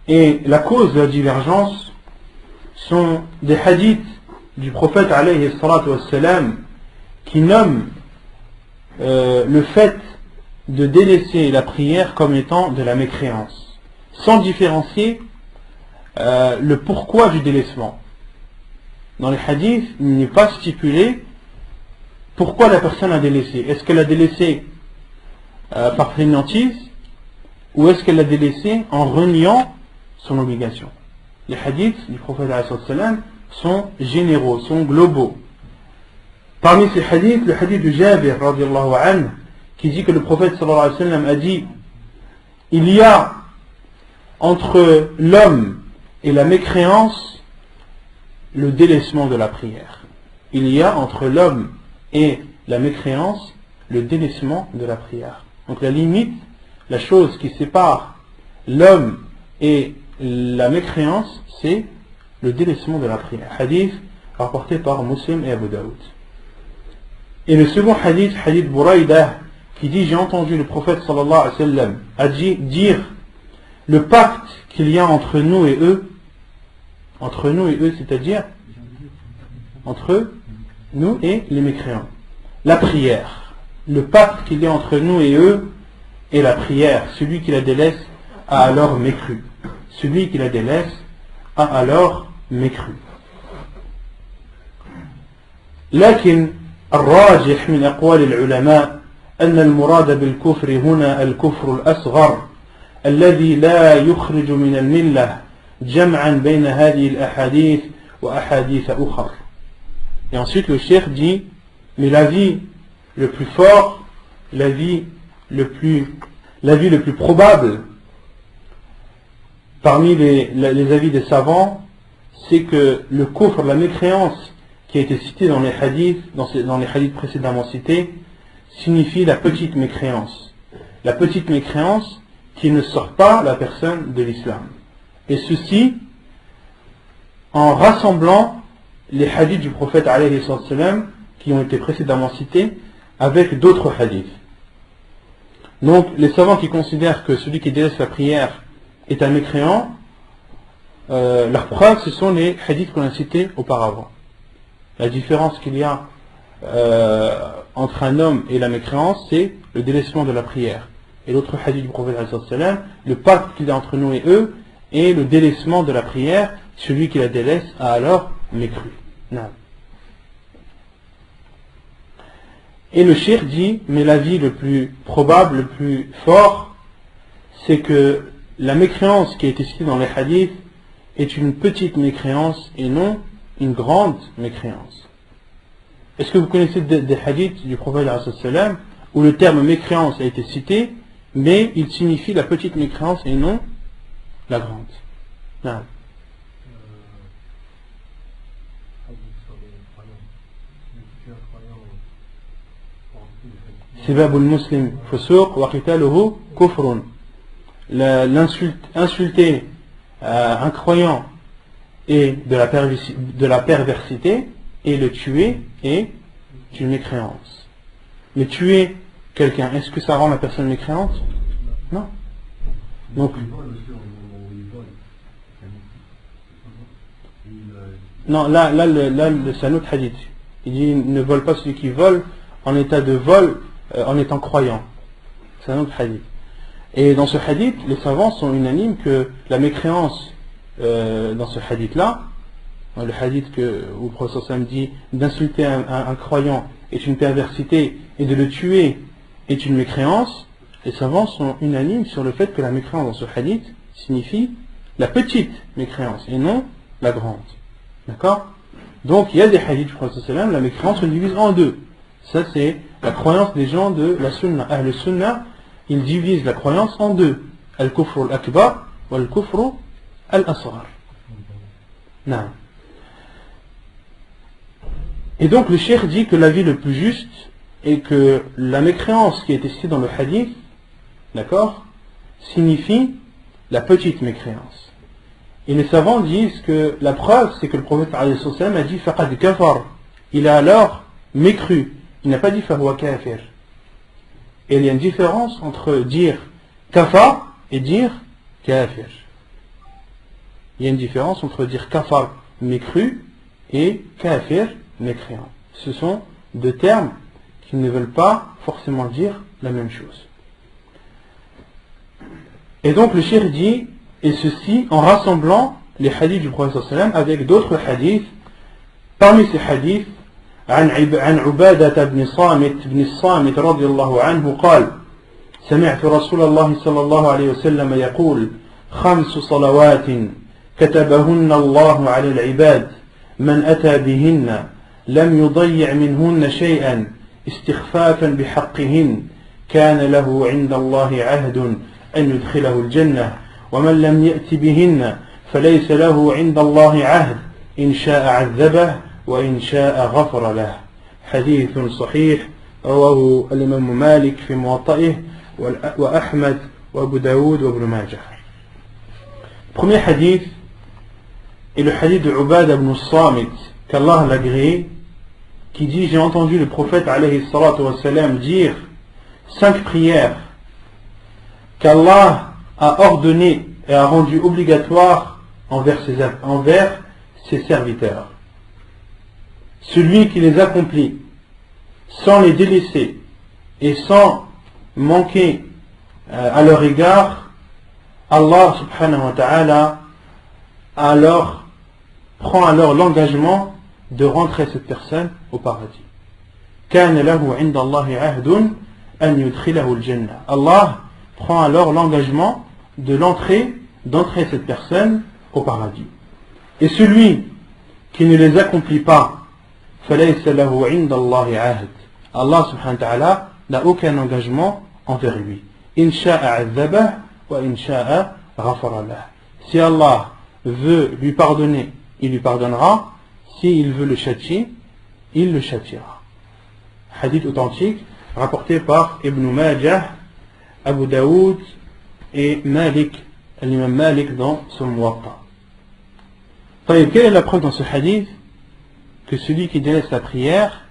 Et la cause de la divergence sont des hadiths du prophète alayhi salatu wassalam qui nomment le fait de délaisser la prière comme étant de la mécréance, sans différencier le pourquoi du délaissement. Dans les hadiths, il n'est pas stipulé pourquoi la personne a délaissé. Est-ce qu'elle a délaissé par fainéantise ou est-ce qu'elle l'a délaissé en reniant son obligation? Les hadiths du prophète sont généraux, sont globaux. Parmi ces hadiths, le hadith de Jabir radiallahu anhu, qui dit que le prophète sallallahu alayhi wa sallam a dit il y a entre l'homme et la mécréance le délaissement de la prière. Il y a entre l'homme et la mécréance le délaissement de la prière. Donc la limite, la chose qui sépare l'homme et la mécréance, c'est le délaissement de la prière. Hadith rapporté par Muslim et Abu Daoud. Et le second hadith, hadith Buraïda, qui dit j'ai entendu le prophète sallallahu alayhi wa sallam a dit dire le pacte qu'il y a entre nous et eux, c'est-à-dire entre nous et les mécréants, la prière. Le pacte qu'il y a entre nous et eux est la prière. Celui qui la délaisse a alors mécru. Celui qui la délaisse a alors mécru. لكن الراجح من أقوال العلماء أن المراد بالكفر هنا الكفر الأصغر الذي لا يخرج من الملة جمعا بين هذه الأحاديث وأحاديث أخر. Et ensuite le cheikh dit mais l'avis le plus fort, l'avis le plus probable parmi les avis des savants, c'est que le kufr, la mécréance qui a été citée dans les hadiths, dans les hadiths précédemment cités, signifie la petite mécréance. La petite mécréance qui ne sort pas la personne de l'islam. Et ceci en rassemblant les hadiths du prophète alayhi salam qui ont été précédemment cités avec d'autres hadiths. Donc les savants qui considèrent que celui qui délaisse la prière est un mécréant, leur preuve ce sont les hadiths qu'on a cités auparavant. La différence qu'il y a entre un homme et la mécréance, c'est le délaissement de la prière. Et l'autre hadith du prophète alayhi salam, le pacte qu'il y a entre nous et eux est le délaissement de la prière. Celui qui la délaisse a alors mécru. Non. Et le cheikh dit, mais l'avis le plus probable, le plus fort, c'est que la mécréance qui est citée dans les hadiths est une petite mécréance et non une grande mécréance. Est-ce que vous connaissez des hadiths du prophète sallam où le terme mécréance a été cité, mais il signifie la petite mécréance et non la grande? Non. Sibabul muslim fusuq wa qitaluhu kufrun. Insulter un croyant est de la perversité, et le tuer est une mécréance. Mais tuer quelqu'un, est-ce que ça rend la personne mécréante? Non. Donc, non, là c'est un autre hadith. Il dit ne vole pas celui qui vole en état de vol, en étant croyant. C'est un autre hadith. Et dans ce hadith, les savants sont unanimes que la mécréance dans ce hadith-là, le hadith où le prophète sallam dit d'insulter un croyant est une perversité et de le tuer est une mécréance, les savants sont unanimes sur le fait que la mécréance dans ce hadith signifie la petite mécréance et non la grande. D'accord? Donc il y a des hadiths du prophète sallam, la mécréance se divise en deux. Ça c'est la croyance des gens de la sunna. Le sunna, ils divisent la croyance en deux. Al-kufr al-akbar ou al-kufr al-asghar. Non. Et donc le cheikh dit que l'avis le plus juste est que la mécréance qui est citée dans le hadith, d'accord, signifie la petite mécréance. Et les savants disent que la preuve, c'est que le prophète alayhi salam a dit faqad kafar. Il a alors mécru. Il n'a pas dit fahuwa kafir. Et il y a une différence entre dire kafar et dire kafir. Il y a une différence entre dire kafar, mécru, et kafir, mécréant. Ce sont deux termes qui ne veulent pas forcément dire la même chose. Et donc le cheikh dit, et ceci en rassemblant les hadiths du prophète sallam avec d'autres hadiths. Parmi ces hadiths, عن عبادة بن الصامت رضي الله عنه قال: سمعت رسول الله صلى الله عليه وسلم يقول: 5 صلوات كتبهن الله على العباد من أتى بهن لم يضيع منهن شيئا استخفافا بحقهن كان له عند الله عهد أن يدخله الجنة ومن لم يأت بهن فليس له عند الله عهد إن شاء عذبه وإن شاء غفر له. حديث صحيح رواه الإمام مالك في موطئه وأحمد وأبو داود وابن ماجه. Premier hadith est le hadith de Ubada ibn Samit, qu'Allah l'agrée, qui dit: j'ai entendu le prophète alayhi salatu wa salam dire 5 prières qu'Allah a ordonnées et a rendues obligatoires envers ses serviteurs. Celui qui les accomplit sans les délaisser et sans manquer à leur égard, Allah subhanahu wa ta'ala prend alors l'engagement de rentrer cette personne au paradis. كان له عند الله عهد أن يدخله الجنة. Allah prend alors l'engagement d'entrer cette personne au paradis. Et celui qui ne les accomplit pas, فليس له عند الله عهد. Allah subhanahu wa ta'ala n'a aucun engagement envers lui. إن شاء عذبه وإن شاء غفر له. Si Allah veut lui pardonner, il lui pardonnera. S'il veut le châtier, il le châtiera. Hadith authentique rapporté par Ibn Majah, Abu Daoud et Malik, l'imam Malik dans son Muwatta. Quelle est la preuve dans ce hadith que celui qui délaisse la prière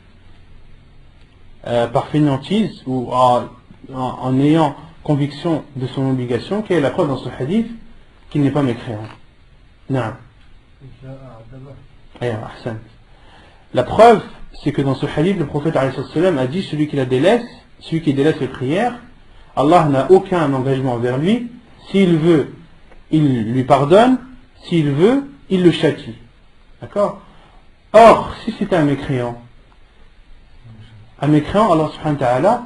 par fainéantise ou en ayant conviction de son obligation, quelle est la preuve dans ce hadith qu'il n'est pas mécréant? Non. La preuve, c'est que dans ce hadith, le prophète a dit celui qui délaisse les prières, Allah n'a aucun engagement envers lui. S'il veut, il lui pardonne. S'il veut, il le châtie. D'accord? Or, si c'était un mécréant, Allah subhanahu wa ta'ala,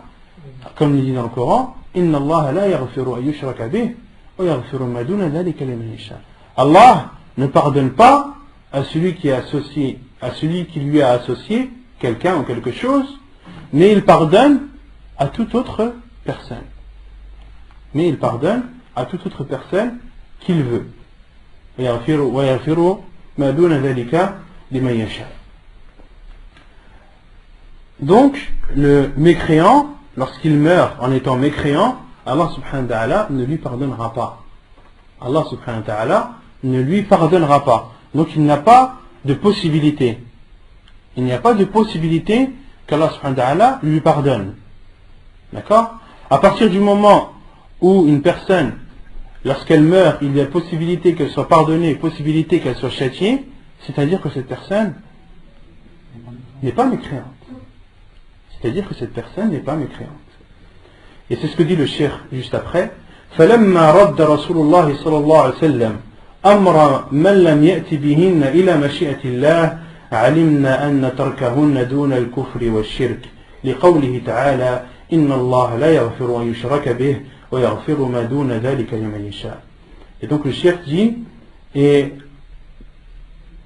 comme il dit dans le Coran, Inna Allah la yaghfiru an yushraka bih wa yaghfiru ma duna dhalika liman yasha. Allah ne pardonne pas à celui qui lui a associé quelqu'un ou quelque chose, mais il pardonne à toute autre personne. Qu'il veut. Donc, le mécréant, lorsqu'il meurt en étant mécréant, Allah subhanahu wa ta'ala ne lui pardonnera pas. Donc, il n'a pas de possibilité. Il n'y a pas de possibilité qu'Allah subhanahu wa ta'ala lui pardonne. D'accord? À partir du moment où une personne, lorsqu'elle meurt, il y a possibilité qu'elle soit pardonnée, possibilité qu'elle soit châtiée, c'est-à-dire que cette personne n'est pas mécréante. Et c'est ce que dit le cheikh juste après. فَلَمَّا رَدَّ رَسُولُ اللَّهِ صَلَى اللَّهُ عَلَيْهِ وسلم أَمْرَ مَنْ لَمْ يَأْتِ بِهِنَّ إِلَى مَشِيئَةِ اللَّهِ عَلِمْنَا أَنَّ تَرْكَهُنَّ دُونَ الْكُفْرِ وَالشِّرْكِ لِقَوْلِهِ تَعَالَى إِنَّ اللَّهَ لَا يَغْفِرُ أَنْ يُشْرَكَ بِهِ وَيَغْفِرُ مَا دُونَ ذَلِكَ لِمَنْ يَشَاءُ. Et donc le cheikh dit, et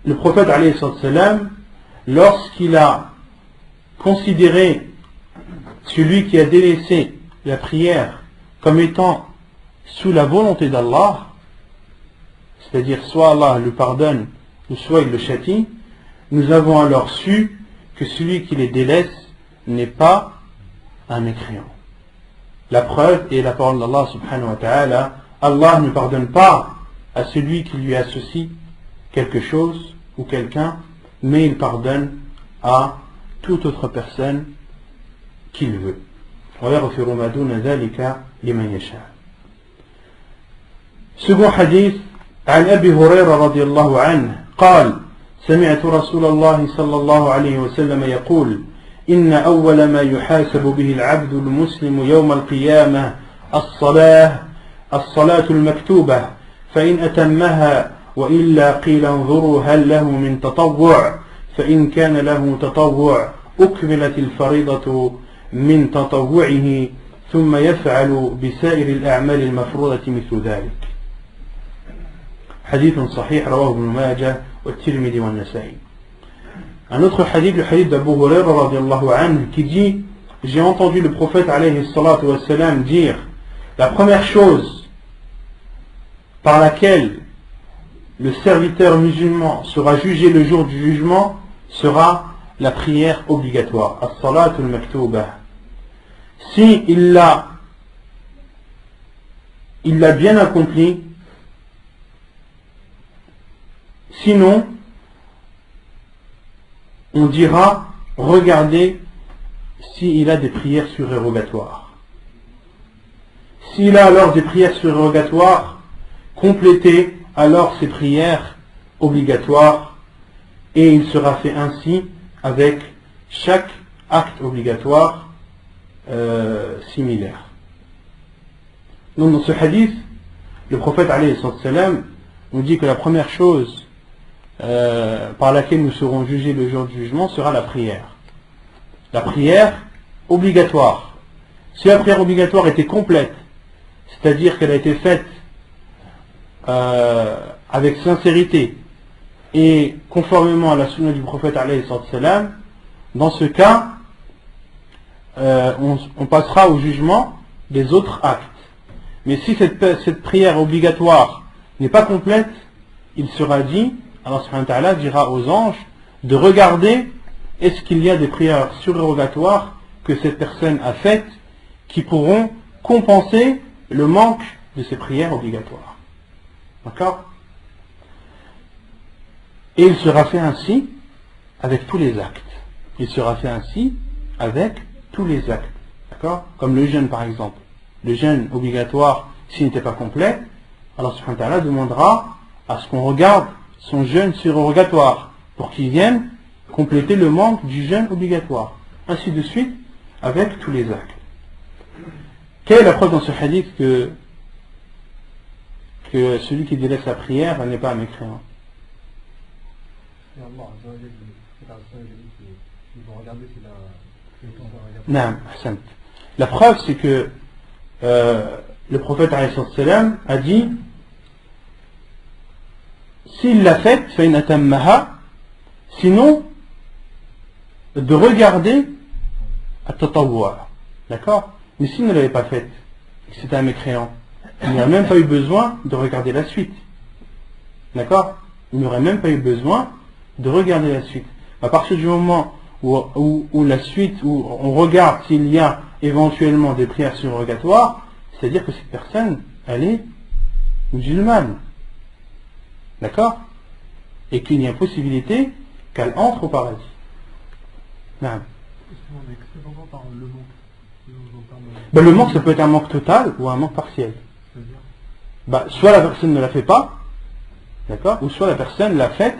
le prophète alayhi salam, lorsqu'il a considéré celui qui a délaissé la prière comme étant sous la volonté d'Allah, c'est-à-dire soit Allah le pardonne ou soit il le châtie, nous avons alors su que celui qui les délaisse n'est pas un mécréant. La preuve est la parole d'Allah subhanahu wa ta'ala. Allah ne pardonne pas à celui qui lui associe quelque chose ou quelqu'un, mais il pardonne à toute autre personne qu'il veut. Second hadith, عن أبي هريرة رضي الله عنه قال سمعت رسول الله صلى الله عليه وسلم يقول إن أول ما يحاسب به العبد المسلم يوم القيامة الصلاة المكتوبة فإن أتمها وإلا قيل انظروا هل له من تطوع فإن كان له تطوع أكملت الفريضة من تطوعه ثم يفعل بسائر الأعمال المفروضة مثل ذلك. حديث صحيح رواه ابن ماجه والترمذي والنسائي. Un autre hadith, le hadith d'Abu Huraira radiallahu anhu, qui dit, j'ai entendu le prophète alayhi salatu wassalam dire, la première chose par laquelle le serviteur musulman sera jugé le jour du jugement sera la prière obligatoire, as-salatul maktoubah. Si il l'a bien accompli, sinon on dira regardez s'il a des prières surérogatoires. S'il a alors des prières surérogatoires, complétez alors ces prières obligatoires et il sera fait ainsi avec chaque acte obligatoire similaire. Donc dans ce hadith, le prophète alayhi salam nous dit que la première chose par laquelle nous serons jugés le jour du jugement sera la prière. La prière obligatoire. Si la prière obligatoire était complète, c'est-à-dire qu'elle a été faite avec sincérité et conformément à la sunna du prophète alayhi salam, dans ce cas, on passera au jugement des autres actes. Mais si cette prière obligatoire n'est pas complète, il sera dit, Allah subhanahu wa ta'ala dira aux anges de regarder est-ce qu'il y a des prières surérogatoires que cette personne a faites qui pourront compenser le manque de ses prières obligatoires. D'accord? Et il sera fait ainsi avec tous les actes. Il sera fait ainsi avec tous les actes. D'accord? Comme le jeûne par exemple. Le jeûne obligatoire, s'il n'était pas complet, Allah subhanahu wa ta'ala demandera à ce qu'on regarde son jeûne surrogatoire pour qu'il vienne compléter le manque du jeûne obligatoire. Ainsi de suite avec tous les actes. Quelle est la preuve dans ce hadith que celui qui délaisse la prière n'est pas un mécréant? Non, la preuve c'est que le prophète alayhi salam a dit s'il l'a faite, fa in atammaha, sinon de regarder at-tatawwa. D'accord? Mais s'il ne l'avait pas faite, c'était un mécréant, il n'aurait même pas eu besoin de regarder la suite. D'accord? Il n'aurait même pas eu besoin de regarder la suite. À partir du moment où la suite, où on regarde s'il y a éventuellement des prières surrogatoires, c'est-à-dire que cette personne, elle est musulmane. D'accord? Et qu'il y a possibilité qu'elle entre au paradis. Non. Ben, le manque, ça peut être un manque total ou un manque partiel. Ben, soit la personne ne la fait pas, d'accord, ou soit la personne l'a faite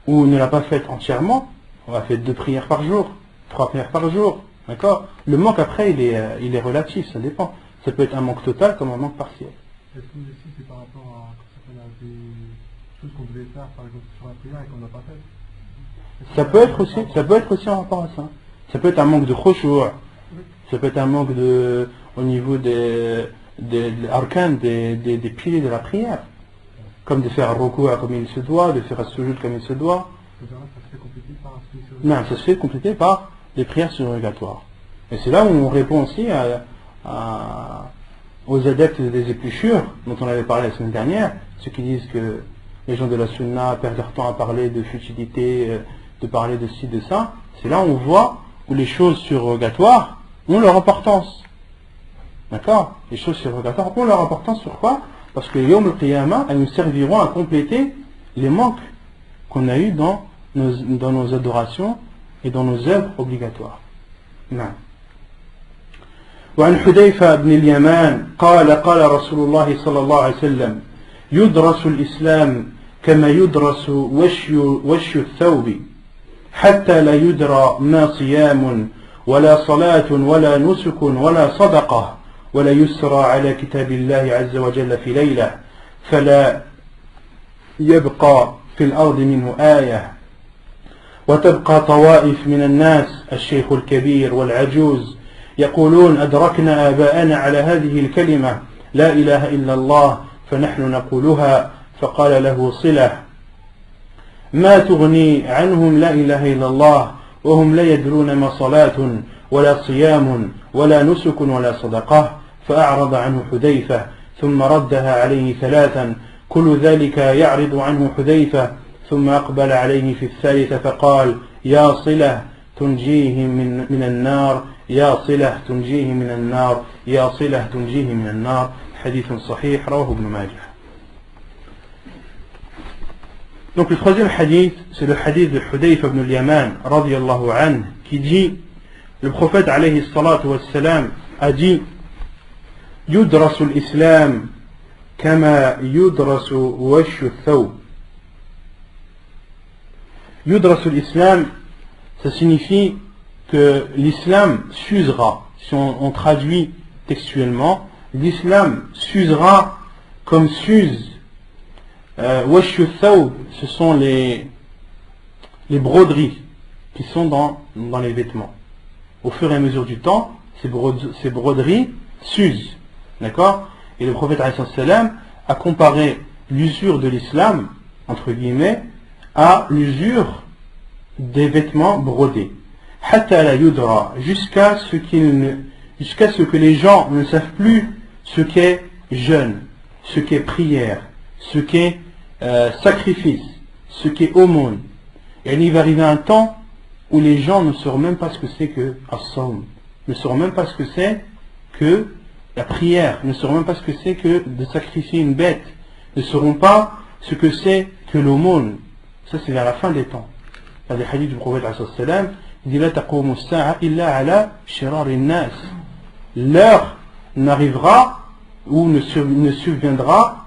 ou ne l'a pas faite entièrement. On va faire 2 prières par jour, 3 prières par jour, d'accord. Le manque après, il est relatif, ça dépend. Ça peut être un manque total comme un manque partiel. Est-ce que aussi c'est par rapport à des choses qu'on devait faire, par exemple sur la prière et qu'on n'a pas fait? Ça peut être aussi en rapport à ça. Ça peut être un manque de khushu', ça peut être un manque au niveau des arcanes, des piliers de la prière. Comme de faire un ruku' comme il se doit, de faire un sujoud comme il se doit. Ça se fait compléter par un sujoud. Non, ça se fait compléter par des prières surrogatoires. Et c'est là où on répond aussi aux adeptes des épluchures, dont on avait parlé la semaine dernière, ceux qui disent que les gens de la sunna perdent leur temps à parler de futilité, de parler de ci, de ça. C'est là où on voit où les choses surrogatoires ont leur importance. D'accord? Les choses surrogatoires ont leur importance sur quoi? Parce que Yawm al-Qiyamah, elles nous serviront à compléter les manques qu'on a eu dans nos adorations et dans nos œuvres obligatoires. Non. وعن حذيفة بن اليمان قال رسول الله صلى الله عليه وسلم يدرس الإسلام كما يدرس وشي الثوب حتى لا يدرى ما صيام ولا صلاة ولا نسك ولا صدقة ولا يسرى على كتاب الله عز وجل في ليلة فلا يبقى في الأرض منه آية وتبقى طوائف من الناس الشيخ الكبير والعجوز يقولون أدركنا آباءنا على هذه الكلمة لا إله إلا الله فنحن نقولها فقال له صلة ما تغني عنهم لا إله إلا الله وهم لا يدرون ما صلاة ولا صيام ولا نسك ولا صدقة فأعرض عنه حذيفة ثم ردها عليه 3 كل ذلك يعرض عنه حذيفة ثم أقبل عليه في 3 فقال يا صلة تنجيهم من النار يا صلة تنجيه من النار يا صلة تنجيه من النار حديث صحيح رواه ابن ماجه. Donc le 3e hadith, c'est le hadith de Hudayfa ibn al-Yaman radiyallahu anhu qui dit, le prophète alayhi salatu wassalam a dit yudrasu l'islam kama yudrasu washu thawb. Yudrasu l'islam, ça signifie que l'islam s'usera, si on traduit textuellement, l'islam s'usera comme s'use washu thawb, ce sont les broderies qui sont dans les vêtements. Au fur et à mesure du temps, ces broderies s'usent, d'accord? Et le prophète alayhi salam a comparé l'usure de l'islam, entre guillemets, à l'usure des vêtements brodés. Hatta la yudra, jusqu'à ce que les gens ne savent plus ce qu'est jeûne, ce qu'est prière, ce qu'est sacrifice, ce qu'est aumône. Et il va arriver un temps où les gens ne sauront même pas ce que c'est que as-sawm, ne sauront même pas ce que c'est que la prière, ne sauront même pas ce que c'est que de sacrifier une bête, ne sauront pas ce que c'est que l'aumône. Ça c'est vers la fin des temps. Dans les hadiths du prophète sallam, il dit la taqumu as-sa'a illa ala shirari an-nas. L'heure n'arrivera ou ne surviendra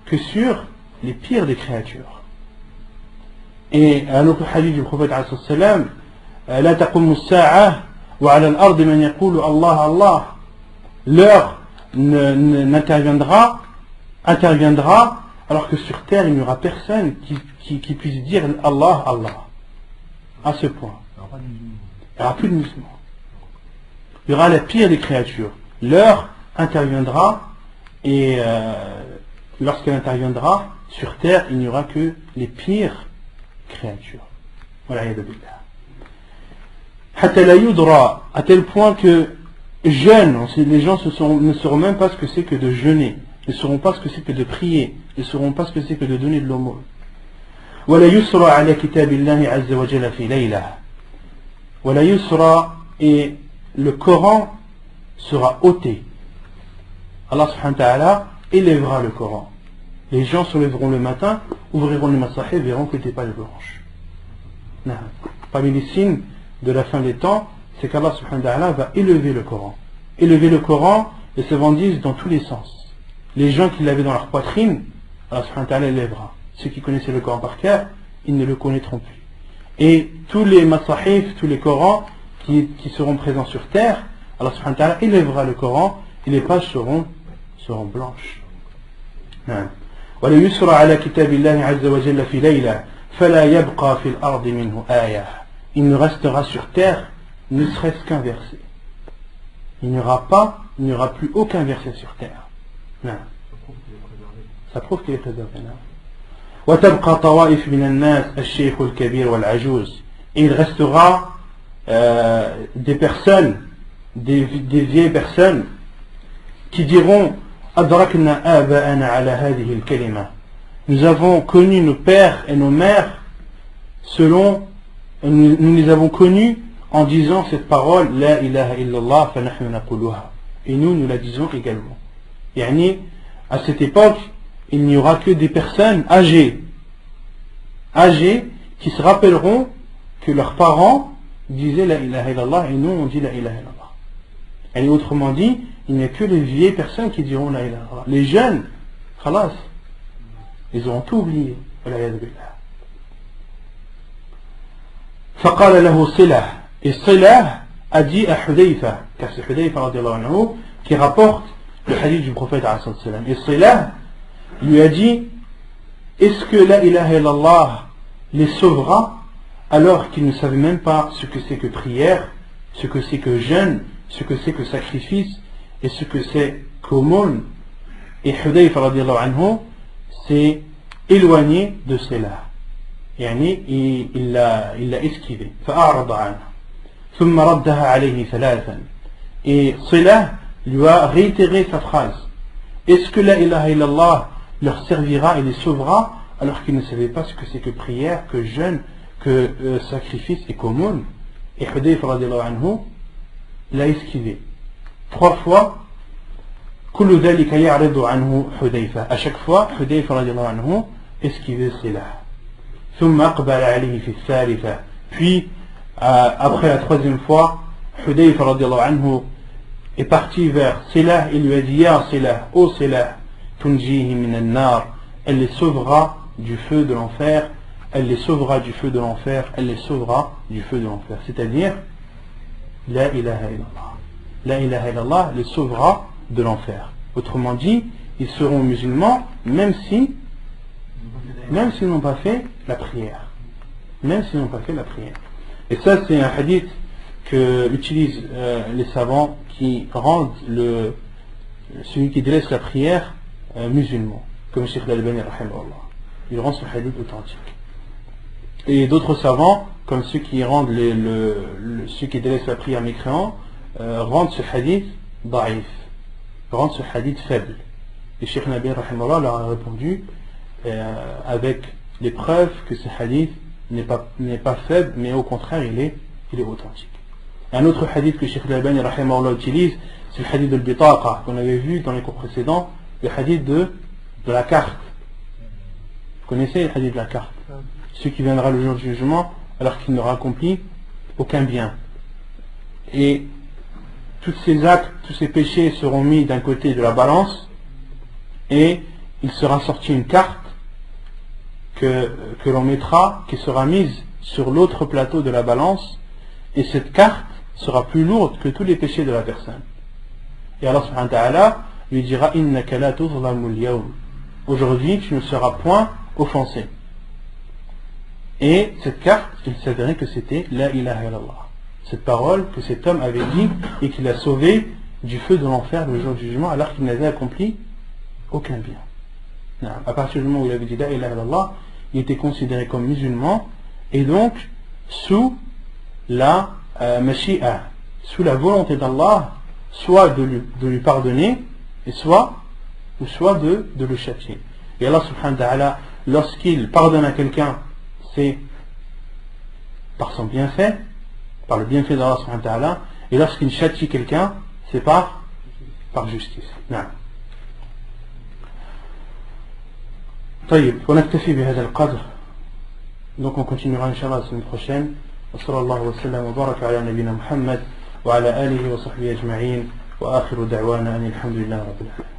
que sur les pires des créatures. Et un autre hadith du prophète sallam, la taqumu as-sa'a wa ala al-ard man yaqulu Allah Allah. L'heure interviendra alors que sur terre il n'y aura personne qui puisse dire Allah Allah. À ce point. Il n'y aura plus de musulmans. Il y aura la pire des créatures. L'heure interviendra et lorsqu'elle interviendra sur terre il n'y aura que les pires créatures. Voilà, à tel point que jeûne, les gens ne sauront même pas ce que c'est que de jeûner, ne sauront pas ce que c'est que de prier, ne sauront pas ce que c'est que de donner de l'aumône. ولا يسرى على كتاب الله عز وجل في ليلة. ولا يسرى, et le Coran sera ôté. Allah subhanahu wa ta'ala élèvera le Coran. Les gens se lèveront le matin, ouvriront les masahib et verront que n'était pas les blanches. Parmi les signes de la fin des temps, c'est qu'Allah subhanahu wa ta'ala va élever le Coran. Élever le Coran, les savants disent dans tous les sens. Les gens qui l'avaient dans leur poitrine, Allah subhanahu wa ta'ala élèvera. Ceux qui connaissaient le Coran par cœur, ils ne le connaîtront plus. Et tous les masahif, tous les Corans qui seront présents sur terre, Allah subhanahu wa ta'ala élèvera le Coran et les pages seront blanches. وَلَيُسْرَ عَلَى كِتَابِ اللَّهِ عَزَّ وَجَلَّ فِي لَيْلَةٍ فَلَا يَبْقَى فِي الْأَرْضِ مِنْهُ آيَةٌ. Il ne restera sur terre ne serait-ce qu'un verset. Il n'y aura plus aucun verset sur terre. Non. Ça prouve qu'il est préservé. وتبقى طوائف من الناس الشيخ الكبير والعجوز. Et il restera des personnes, des vieilles personnes qui diront أدركنا آباءنا على هذه الكلمة. Nous avons connu nos pères et nos mères nous les avons connus en disant cette parole La ilaha illallah fa nahnu naquluha. Et nous la disons également. Yani, à cette époque, il n'y aura que des personnes âgées qui se rappelleront que leurs parents disaient La ilaha illallah et nous on dit La ilaha illallah. Et autrement dit, il n'y a que les vieilles personnes qui diront La ilaha illallah. Les jeunes, khalas, ils auront tout oublié. فقال له صلة. Et Silah a dit à Hudayfa, car c'est Hudayfa radiallahu anhu qui rapporte le hadith du prophète sallallahu alayhi wa sallam. Et Silah lui a dit, est-ce que la ilaha illallah les sauvera alors qu'ils ne savaient même pas ce que c'est que prière, ce que c'est que jeûne, ce que c'est que sacrifice et ce que c'est qu'aumône. Et Hudayfa radiallahu anhu s'est éloigné de Silah. يعني il l'a esquivé. فأعرض عنه ثم ردها عليه ثلاثا. Et Silah lui a réitéré sa phrase. Est-ce que la ilaha illallah leur servira et les sauvera alors qu'ils ne savaient pas ce que c'est que prière, que jeûne, que sacrifice et qu'aumône? Et Hudayfa radiallahu anhu l'a esquivé 3 fois. كل ذلك يعرض عنه حذيفة. À chaque fois Hudayfa radiallahu anhu esquivait Silah. ثم أقبل عليه في الثالثة. Puis après la 3e fois, Hudayfa radiallahu anhu est parti vers Silah et lui a dit Ya Silah, ô Silah, tunjihi min an-nar, elle les sauvera du feu de l'enfer, elle les sauvera du feu de l'enfer, elle les sauvera du feu de l'enfer. C'est-à-dire La ilaha illallah. La ilaha illallah les sauvera de l'enfer. Autrement dit, ils seront musulmans même s'ils n'ont pas fait la prière. Même s'ils n'ont pas fait la prière. Et ça, c'est un hadith que utilisent les savants qui rendent celui qui délaisse la prière musulman. Comme Cheikh Al-Albani rahimahullah. Il rend ce hadith authentique. Et d'autres savants, comme ceux qui rendent ceux qui délaissent la prière mécréants, rendent ce hadith da'if. Rendent ce hadith faible. Et Cheikh Al-Albani rahimahullah leur a répondu avec les preuves que ce hadith n'est pas faible, mais au contraire il est authentique. Un autre hadith que Cheikh Al-Albani rahimahullah utilise, c'est le hadith de l'Bitaqa qu'on avait vu dans les cours précédents, le hadith de la carte. Vous connaissez le hadith de la carte? Celui qui viendra le jour du jugement alors qu'il n'aura accompli aucun bien. Et tous ces actes, tous ces péchés seront mis d'un côté de la balance et il sera sorti une carte que l'on mettra, qui sera mise sur l'autre plateau de la balance, et cette carte sera plus lourde que tous les péchés de la personne. Et Allah subhanahu wa ta'ala lui dira innaka la tuzlamu al-yawm. Aujourd'hui tu ne seras point offensé. Et cette carte, il s'avérait que c'était la ilaha illallah, cette parole que cet homme avait dit et qui l'a sauvé du feu de l'enfer le jour du jugement alors qu'il n'avait accompli aucun bien. Non, à partir du moment où il avait dit la ilaha illallah, il était considéré comme musulman et donc sous la mashi'a, sous la volonté d'Allah, soit de lui pardonner et soit de le châtier. Et Allah subhanahu wa ta'ala, lorsqu'il pardonne à quelqu'un, c'est par son bienfait, par le bienfait d'Allah subhanahu wa ta'ala, et lorsqu'il châtie quelqu'un, c'est par justice. Non. طيب ونكتفي بهذا القدر. Donc on continuera Inch'Allah la semaine prochaine. وصلى الله وسلم وبارك على نبينا محمد وعلى آله وصحبه أجمعين وآخر دعوانا أن الحمد لله رب العالمين.